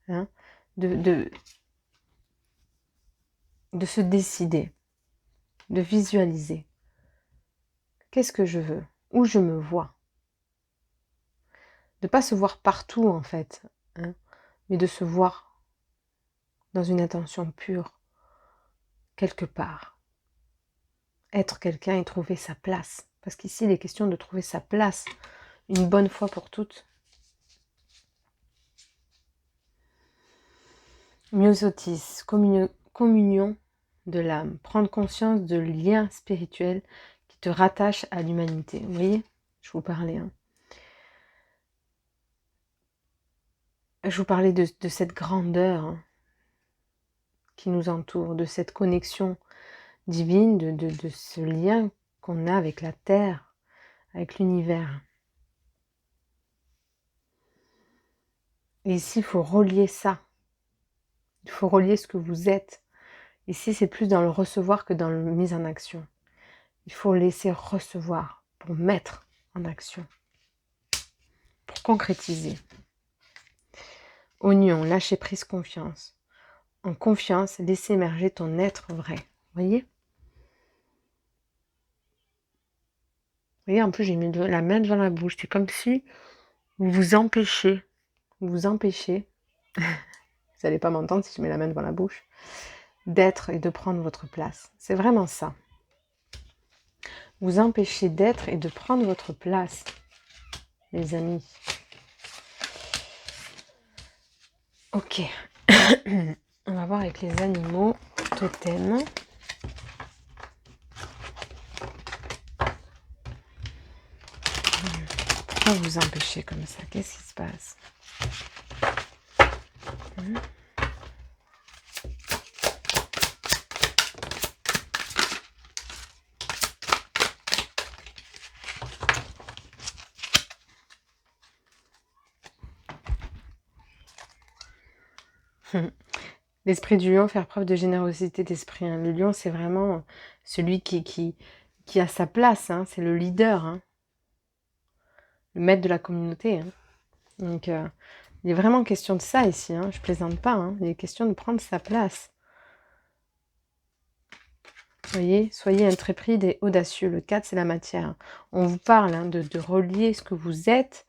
Hein. De se décider. De visualiser. Qu'est-ce que je veux? Où je me vois? De ne pas se voir partout, en fait. Hein, mais de se voir dans une intention pure. Quelque part. Être quelqu'un et trouver sa place. Parce qu'ici, il est question de trouver sa place. Une bonne fois pour toutes. Myosotis, communion de l'âme. Prendre conscience de liens spirituels qui te rattachent à l'humanité. Vous voyez, je vous parlais. Hein. Je vous parlais de cette grandeur hein, qui nous entoure, de cette connexion divine, de ce lien qu'on a avec la Terre, avec l'univers. Et ici, il faut relier ça. Il faut relier ce que vous êtes. Ici, c'est plus dans le recevoir que dans la mise en action. Il faut laisser recevoir pour mettre en action, pour concrétiser. Oignon, lâcher prise, confiance. En confiance, laissez émerger ton être vrai. Vous voyez? Vous voyez, en plus, j'ai mis la main devant la bouche. C'est comme si vous vous empêchez. Vous n'allez pas m'entendre si je mets la main devant la bouche, d'être et de prendre votre place. C'est vraiment ça. Vous empêchez d'être et de prendre votre place, les amis. Ok. On va voir avec les animaux totems. Pourquoi vous empêchez comme ça? Qu'est-ce qui se passe? L'esprit du lion, faire preuve de générosité d'esprit. Hein. Le lion, c'est vraiment celui qui a sa place. Hein. C'est le leader, hein. Le maître de la communauté. Hein. Donc, il est vraiment question de ça ici. Hein. Je plaisante pas. Hein. Il est question de prendre sa place. Voyez, soyez intrépide et audacieux. Le 4, c'est la matière. On vous parle hein, de relier ce que vous êtes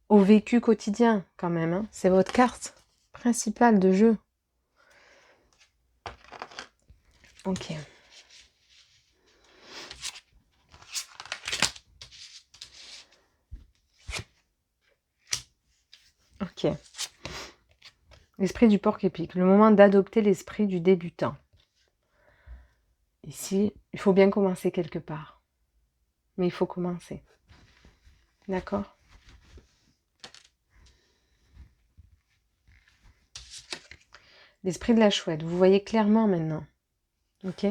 au vécu quotidien, quand même. Hein. C'est votre carte principale de jeu. Ok. Ok. L'esprit du porc épic. Le moment d'adopter l'esprit du débutant. Ici, il faut bien commencer quelque part. Mais il faut commencer. D'accord? L'esprit de la chouette. Vous voyez clairement maintenant. Ok?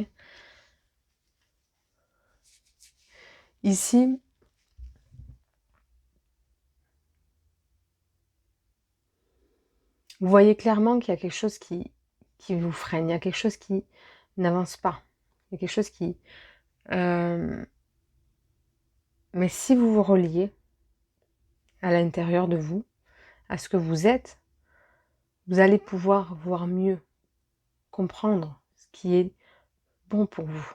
Ici, vous voyez clairement qu'il y a quelque chose qui vous freine. Il y a quelque chose qui n'avance pas. Il y a quelque chose qui... Mais si vous vous reliez à l'intérieur de vous, à ce que vous êtes, vous allez pouvoir voir mieux, comprendre ce qui est bon pour vous.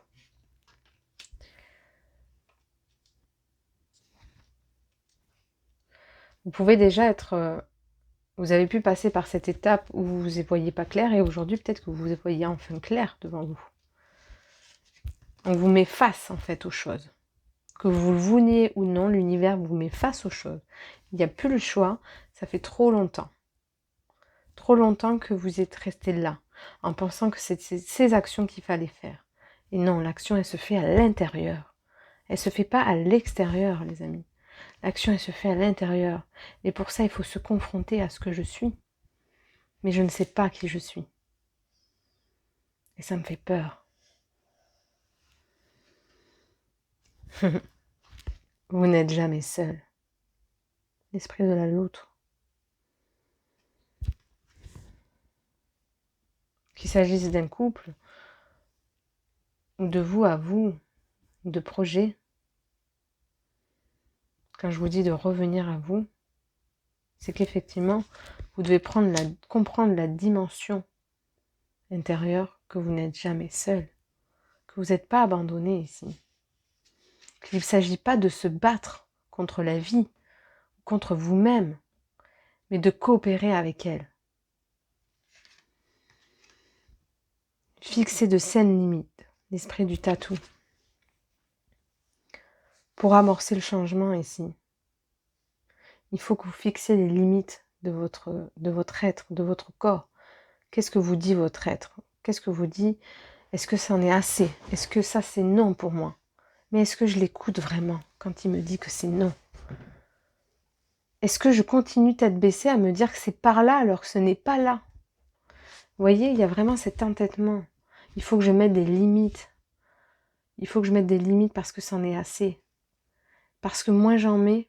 Vous pouvez déjà être... vous avez pu passer par cette étape où vous ne voyez pas clair et aujourd'hui peut-être que vous voyez enfin clair devant vous. On vous met face en fait aux choses. Que vous le vouliez ou non, l'univers vous met face aux choses. Il n'y a plus le choix, ça fait trop longtemps. Trop longtemps que vous êtes resté là, en pensant que c'est ces actions qu'il fallait faire. Et non, l'action, elle se fait à l'intérieur. Elle ne se fait pas à l'extérieur, les amis. L'action, elle se fait à l'intérieur. Et pour ça, il faut se confronter à ce que je suis. Mais je ne sais pas qui je suis. Et ça me fait peur. Vous n'êtes jamais seul. L'esprit de la loutre. Qu'il s'agisse d'un couple, ou de vous à vous, de projet. Quand je vous dis de revenir à vous, c'est qu'effectivement, vous devez comprendre la dimension intérieure que vous n'êtes jamais seul, que vous n'êtes pas abandonné ici, qu'il ne s'agit pas de se battre contre la vie, contre vous-même, mais de coopérer avec elle. Fixer de saines limites, l'esprit du tatou, pour amorcer le changement ici. Il faut que vous fixiez les limites de votre être, de votre corps. Qu'est-ce que vous dit votre être? Qu'est-ce que vous dit? Est-ce que ça en est assez? Est-ce que ça c'est non pour moi? Mais est-ce que je l'écoute vraiment quand il me dit que c'est non? Est-ce que je continue tête baissée à me dire que c'est par là alors que ce n'est pas là? Vous voyez, il y a vraiment cet entêtement. Il faut que je mette des limites. Il faut que je mette des limites parce que c'en est assez. Parce que moins j'en mets,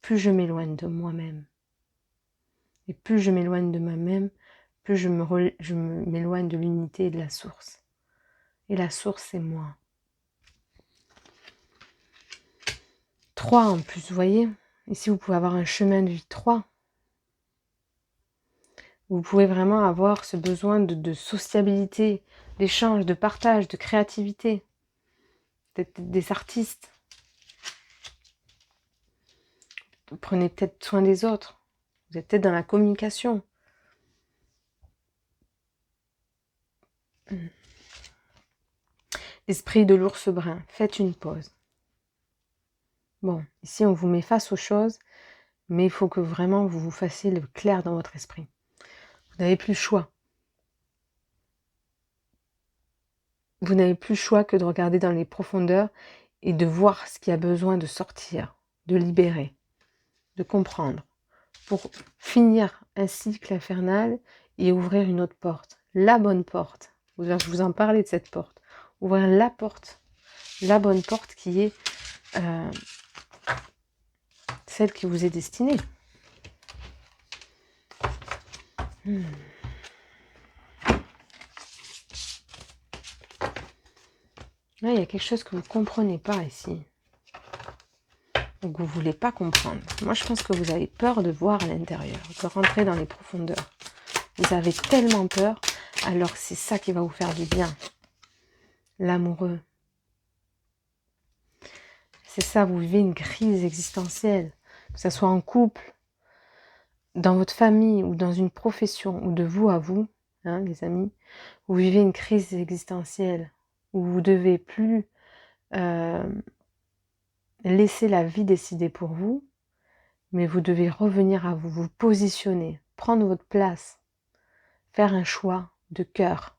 plus je m'éloigne de moi-même. Et plus je m'éloigne de moi-même, plus je m'éloigne de l'unité et de la source. Et la source, c'est moi. 3 en plus, vous voyez? Ici, vous pouvez avoir un chemin de vie 3. Vous pouvez vraiment avoir ce besoin de sociabilité, d'échange, de partage, de créativité. D'être des artistes. Vous prenez peut-être soin des autres. Vous êtes peut-être dans la communication. Esprit de l'ours brun, faites une pause. Bon, ici on vous met face aux choses, mais il faut que vraiment vous vous fassiez le clair dans votre esprit. Vous n'avez plus le choix. Vous n'avez plus le choix que de regarder dans les profondeurs et de voir ce qui a besoin de sortir, de libérer, de comprendre, pour finir un cycle infernal et ouvrir une autre porte, la bonne porte. Je vous en parlais de cette porte. Ouvrir la porte, la bonne porte qui est celle qui vous est destinée. Là, il y a quelque chose que vous ne comprenez pas ici. Ou que vous ne voulez pas comprendre. Moi, je pense que vous avez peur de voir à l'intérieur, de rentrer dans les profondeurs. Vous avez tellement peur, alors que c'est ça qui va vous faire du bien. L'amoureux. C'est ça, vous vivez une crise existentielle. Que ce soit en couple, dans votre famille ou dans une profession, ou de vous à vous, hein, les amis, vous vivez une crise existentielle où vous ne devez plus laisser la vie décider pour vous, mais vous devez revenir à vous, vous positionner, prendre votre place, faire un choix de cœur.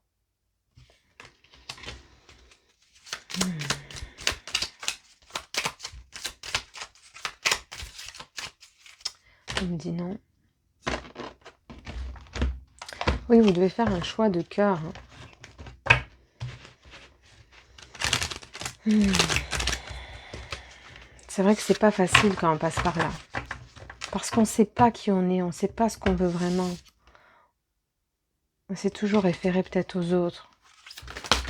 On me dit non. Oui, vous devez faire un choix de cœur. C'est vrai que c'est pas facile quand on passe par là. Parce qu'on ne sait pas qui on est, on ne sait pas ce qu'on veut vraiment. On s'est toujours référé peut-être aux autres.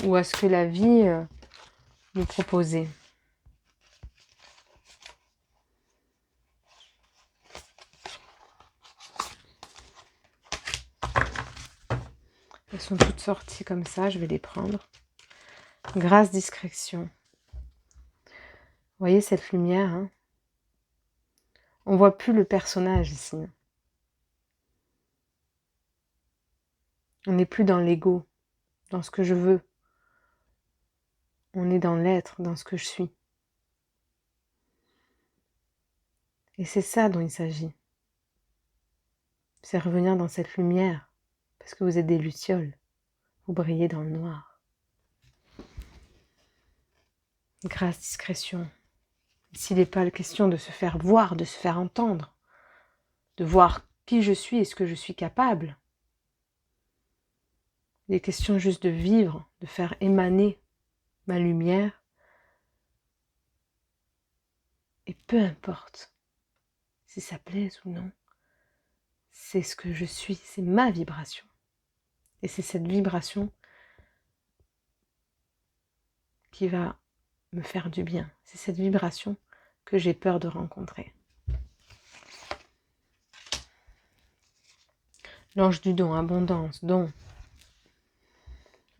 Ou à ce que la vie nous proposait. Elles sont toutes sorties comme ça, je vais les prendre. Grâce, discrétion. Vous voyez cette lumière, hein? On ne voit plus le personnage ici. On n'est plus dans l'ego, dans ce que je veux. On est dans l'être, dans ce que je suis. Et c'est ça dont il s'agit. C'est revenir dans cette lumière, parce que vous êtes des lucioles. Vous brillez dans le noir. Grâce, discrétion. S'il n'est pas question de se faire voir, de se faire entendre, de voir qui je suis et ce que je suis capable. Il est question juste de vivre, de faire émaner ma lumière. Et peu importe si ça plaise ou non, c'est ce que je suis, c'est ma vibration. Et c'est cette vibration qui va me faire du bien. C'est cette vibration que j'ai peur de rencontrer. L'ange du don, abondance, don.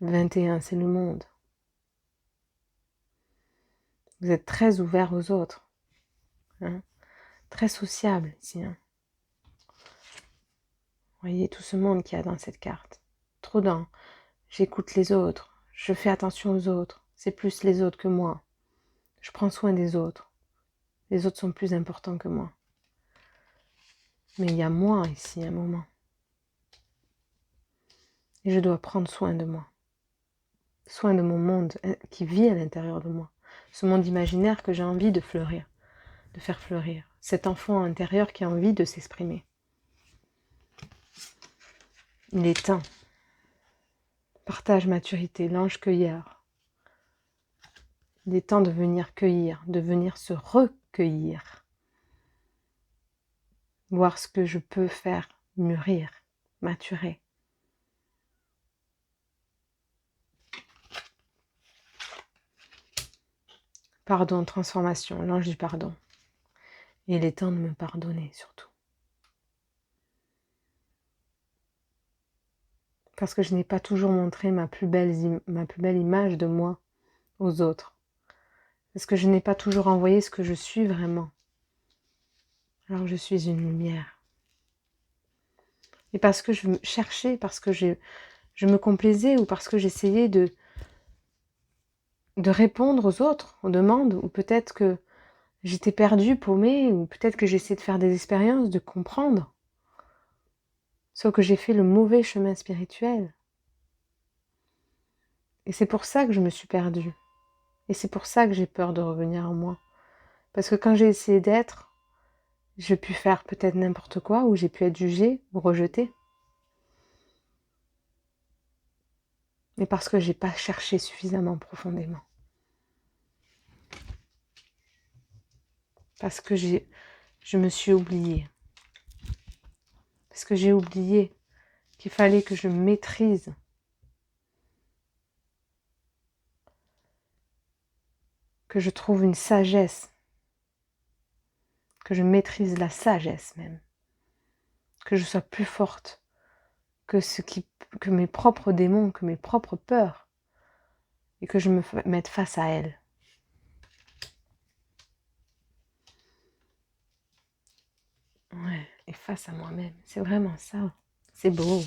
21, c'est le monde. Vous êtes très ouvert aux autres. Hein, très sociable ici. Hein. Vous voyez tout ce monde qu'il y a dans cette carte. Trop dans j'écoute les autres, je fais attention aux autres. C'est plus les autres que moi. Je prends soin des autres. Les autres sont plus importants que moi. Mais il y a moi ici, un moment. Et je dois prendre soin de moi. Soin de mon monde qui vit à l'intérieur de moi. Ce monde imaginaire que j'ai envie de fleurir, de faire fleurir. Cet enfant intérieur qui a envie de s'exprimer. Il est temps. Partage, maturité, l'ange cueilleur. Il est temps de venir cueillir, de venir se recueillir. Voir ce que je peux faire mûrir, maturer. Pardon, transformation, l'ange du pardon. Et il est temps de me pardonner surtout. Parce que je n'ai pas toujours montré ma plus belle image de moi aux autres. Parce que je n'ai pas toujours envoyé ce que je suis vraiment. Alors je suis une lumière. Et parce que je cherchais, parce que je me complaisais ou parce que j'essayais de répondre aux autres, aux demandes, ou peut-être que j'étais perdue, paumée, ou peut-être que j'essayais de faire des expériences, de comprendre. Sauf que j'ai fait le mauvais chemin spirituel. Et c'est pour ça que je me suis perdue. Et c'est pour ça que j'ai peur de revenir en moi. Parce que quand j'ai essayé d'être, j'ai pu faire peut-être n'importe quoi, ou j'ai pu être jugée ou rejetée. Mais parce que j'ai pas cherché suffisamment profondément. Parce que je me suis oubliée. Parce que j'ai oublié qu'il fallait que je maîtrise. Que je trouve une sagesse. Que je maîtrise la sagesse même. Que je sois plus forte que mes propres démons, que mes propres peurs. Et que je me mette face à elles. Ouais, et face à moi-même. C'est vraiment ça. C'est beau.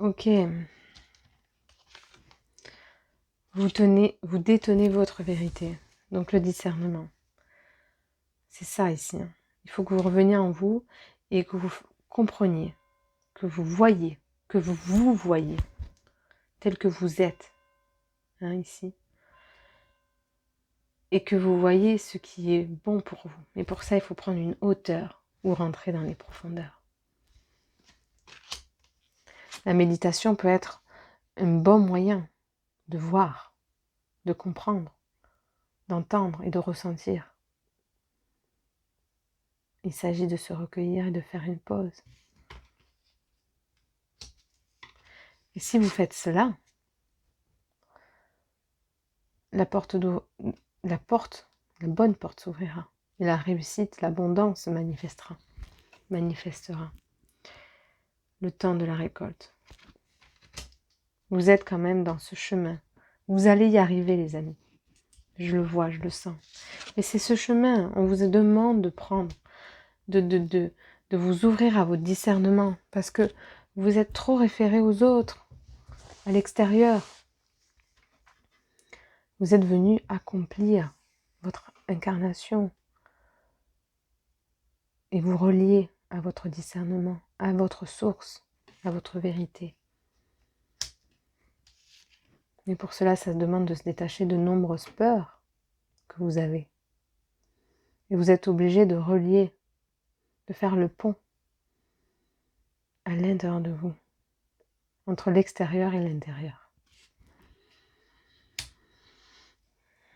Ok. Vous détenez votre vérité. Donc le discernement. C'est ça ici. Hein. Il faut que vous reveniez en vous et que vous compreniez, que vous voyez, que vous voyez tel que vous êtes, hein, ici. Et que vous voyez ce qui est bon pour vous. Et pour ça, il faut prendre une hauteur ou rentrer dans les profondeurs. La méditation peut être un bon moyen de voir, de comprendre, d'entendre et de ressentir. Il s'agit de se recueillir et de faire une pause. Et si vous faites cela, la bonne porte s'ouvrira. Et la réussite, l'abondance se manifestera. Le temps de la récolte. Vous êtes quand même dans ce chemin. Vous allez y arriver, les amis. Je le vois, je le sens. Et c'est ce chemin, on vous demande de prendre, de vous ouvrir à votre discernement, parce que vous êtes trop référés aux autres, à l'extérieur. Vous êtes venu accomplir votre incarnation. et vous relier à votre discernement, à votre source, à votre vérité. Et pour cela, ça demande de se détacher de nombreuses peurs que vous avez. Et vous êtes obligé de relier, de faire le pont à l'intérieur de vous, entre l'extérieur et l'intérieur.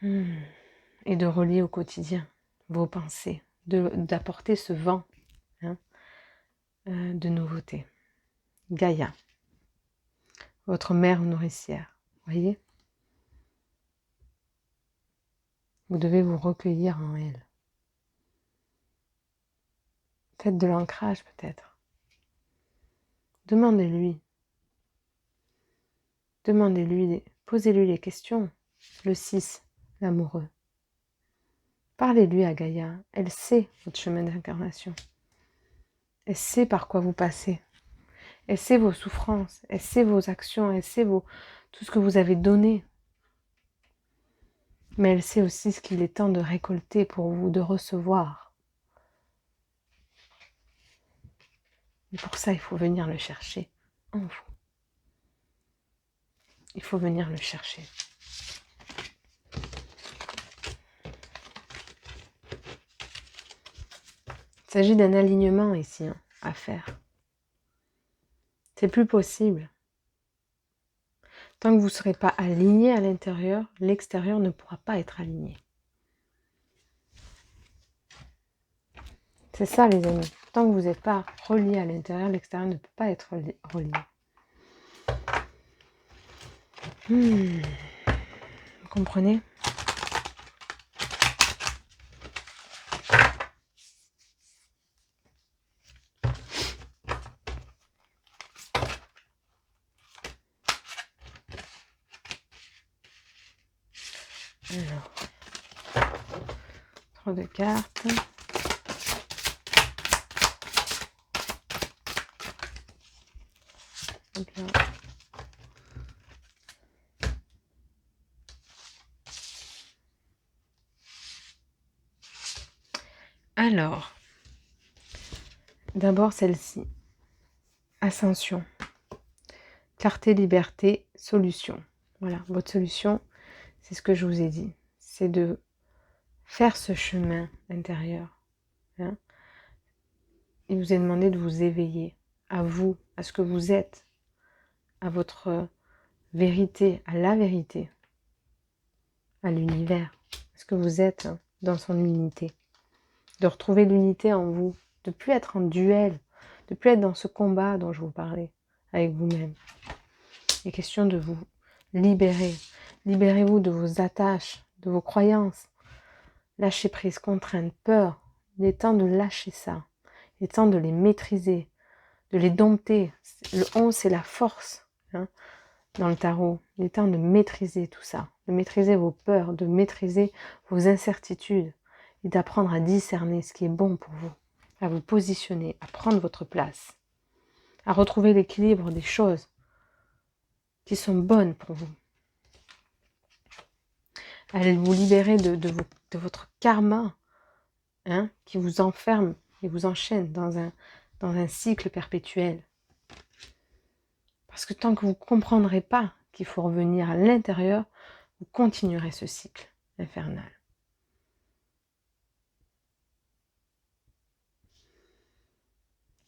Et de relier au quotidien vos pensées, d'apporter ce vent de nouveauté. Gaïa, votre mère nourricière, voyez? Vous devez vous recueillir en elle. Faites de l'ancrage peut-être. Demandez-lui, posez-lui les questions. Le 6, l'amoureux. Parlez-lui à Gaïa, elle sait votre chemin d'incarnation. Elle sait par quoi vous passez. Elle sait vos souffrances, elle sait vos actions, elle sait tout ce que vous avez donné. Mais elle sait aussi ce qu'il est temps de récolter pour vous, de recevoir. Et pour ça, il faut venir le chercher en vous. Il faut venir le chercher. Il s'agit d'un alignement ici à faire. C'est plus possible. Tant que vous ne serez pas aligné à l'intérieur, l'extérieur ne pourra pas être aligné. C'est ça les amis. Tant que vous n'êtes pas relié à l'intérieur, l'extérieur ne peut pas être relié. Vous comprenez ? Alors, trop de cartes. Hop là. Alors, d'abord celle-ci. Ascension. Clarté, liberté, solution. Voilà, votre solution, c'est ce que je vous ai dit. C'est de faire ce chemin intérieur. Hein. Il vous est demandé de vous éveiller à vous, à ce que vous êtes, à votre vérité, à la vérité, à l'univers, à ce que vous êtes dans son unité. De retrouver l'unité en vous, de plus être en duel, de plus être dans ce combat dont je vous parlais avec vous-même. Il est question de vous libérer. Libérez-vous de vos attaches, de vos croyances. Lâchez prise, contrainte, peur. Il est temps de lâcher ça. Il est temps de les maîtriser, de les dompter. Le 11, c'est la force dans le tarot. Il est temps de maîtriser tout ça, de maîtriser vos peurs, de maîtriser vos incertitudes et d'apprendre à discerner ce qui est bon pour vous, à vous positionner, à prendre votre place, à retrouver l'équilibre des choses qui sont bonnes pour vous. À vous libérer de votre karma qui vous enferme et vous enchaîne dans un cycle perpétuel. Parce que tant que vous ne comprendrez pas qu'il faut revenir à l'intérieur, vous continuerez ce cycle infernal.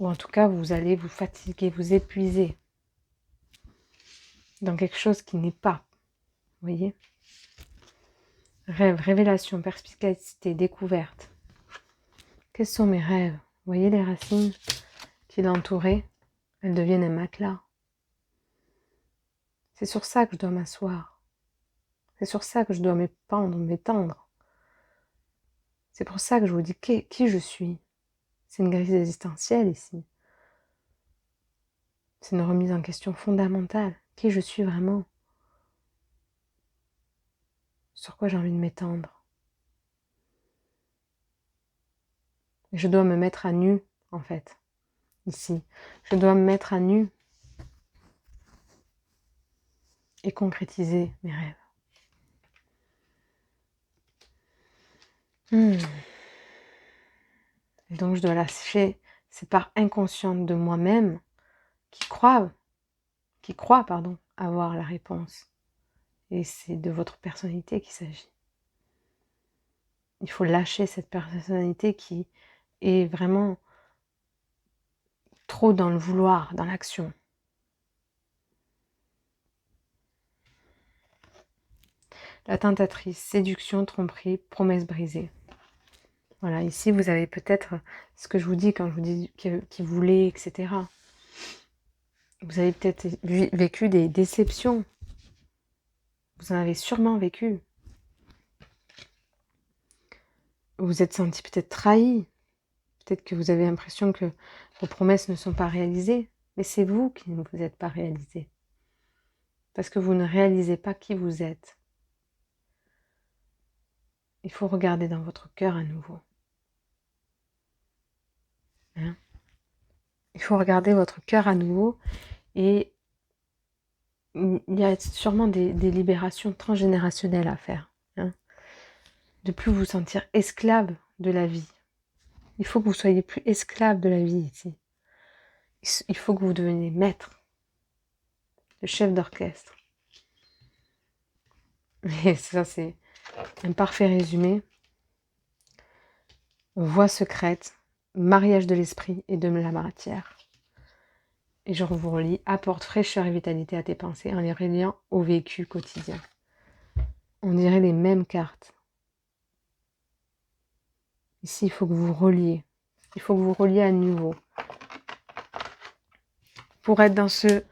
Ou en tout cas, vous allez vous fatiguer, vous épuiser dans quelque chose qui n'est pas. Vous voyez ? Rêve, révélation, perspicacité, découverte. Quels sont mes rêves ? Vous voyez les racines qui l'entouraient ? Elles deviennent un matelas. C'est sur ça que je dois m'asseoir. C'est sur ça que je dois m'étendre. C'est pour ça que je vous dis qui je suis. C'est une crise existentielle ici. C'est une remise en question fondamentale. Qui je suis vraiment ? Sur quoi j'ai envie de m'étendre ? Et je dois me mettre à nu, en fait, ici. Je dois me mettre à nu et concrétiser mes rêves. Et donc je dois lâcher ces parts inconscientes de moi-même qui croient, avoir la réponse. Et c'est de votre personnalité qu'il s'agit. Il faut lâcher cette personnalité qui est vraiment trop dans le vouloir, dans l'action. La tentatrice, séduction, tromperie, promesse brisée. Voilà, ici vous avez peut-être ce que je vous dis quand je vous dis qui voulait, etc. Vous avez peut-être vécu des déceptions. Vous en avez sûrement vécu. Vous vous êtes senti peut-être trahi. Peut-être que vous avez l'impression que vos promesses ne sont pas réalisées. Mais c'est vous qui ne vous êtes pas réalisé. Parce que vous ne réalisez pas qui vous êtes. Il faut regarder dans votre cœur à nouveau. Hein? Il faut regarder votre cœur à nouveau et il y a sûrement des libérations transgénérationnelles à faire. Hein? De plus vous sentir esclave de la vie. Il faut que vous soyez plus esclave de la vie ici. Il faut que vous deveniez maître, le chef d'orchestre. Et ça, c'est un parfait résumé. Voie secrète, mariage de l'esprit et de la matière. Et je vous relis, apporte fraîcheur et vitalité à tes pensées en les reliant au vécu quotidien. On dirait les mêmes cartes. Ici, il faut que vous reliez. Il faut que vous reliez à nouveau. Pour être dans ce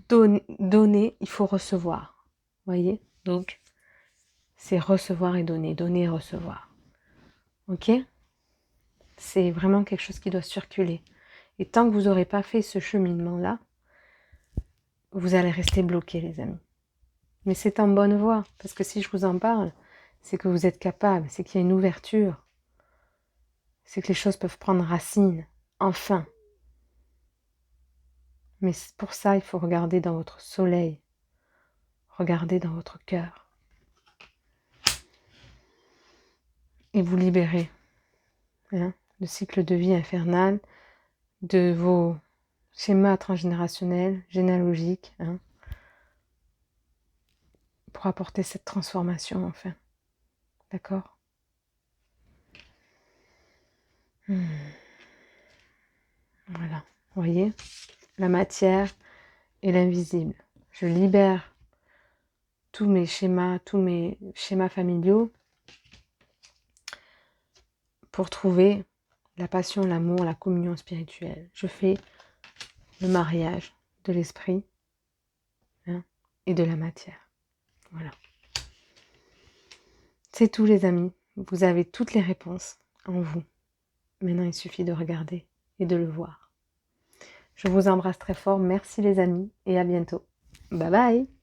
donner, il faut recevoir. Voyez? Donc, c'est recevoir et donner et recevoir. Ok? C'est vraiment quelque chose qui doit circuler. Et tant que vous n'aurez pas fait ce cheminement-là, vous allez rester bloqué, les amis. Mais c'est en bonne voie, parce que si je vous en parle, c'est que vous êtes capable, c'est qu'il y a une ouverture, c'est que les choses peuvent prendre racine, enfin. Mais pour ça, il faut regarder dans votre soleil, regarder dans votre cœur. Et vous libérer. Hein, le cycle de vie infernal, de vos schémas transgénérationnels, généalogiques, hein, pour apporter cette transformation, enfin. D'accord? Voilà, vous voyez? La matière et l'invisible. Je libère tous mes schémas familiaux pour trouver la passion, l'amour, la communion spirituelle. Je fais le mariage de l'esprit, hein, et de la matière. Voilà. C'est tout, les amis. Vous avez toutes les réponses en vous. Maintenant, il suffit de regarder et de le voir. Je vous embrasse très fort. Merci les amis et à bientôt. Bye bye.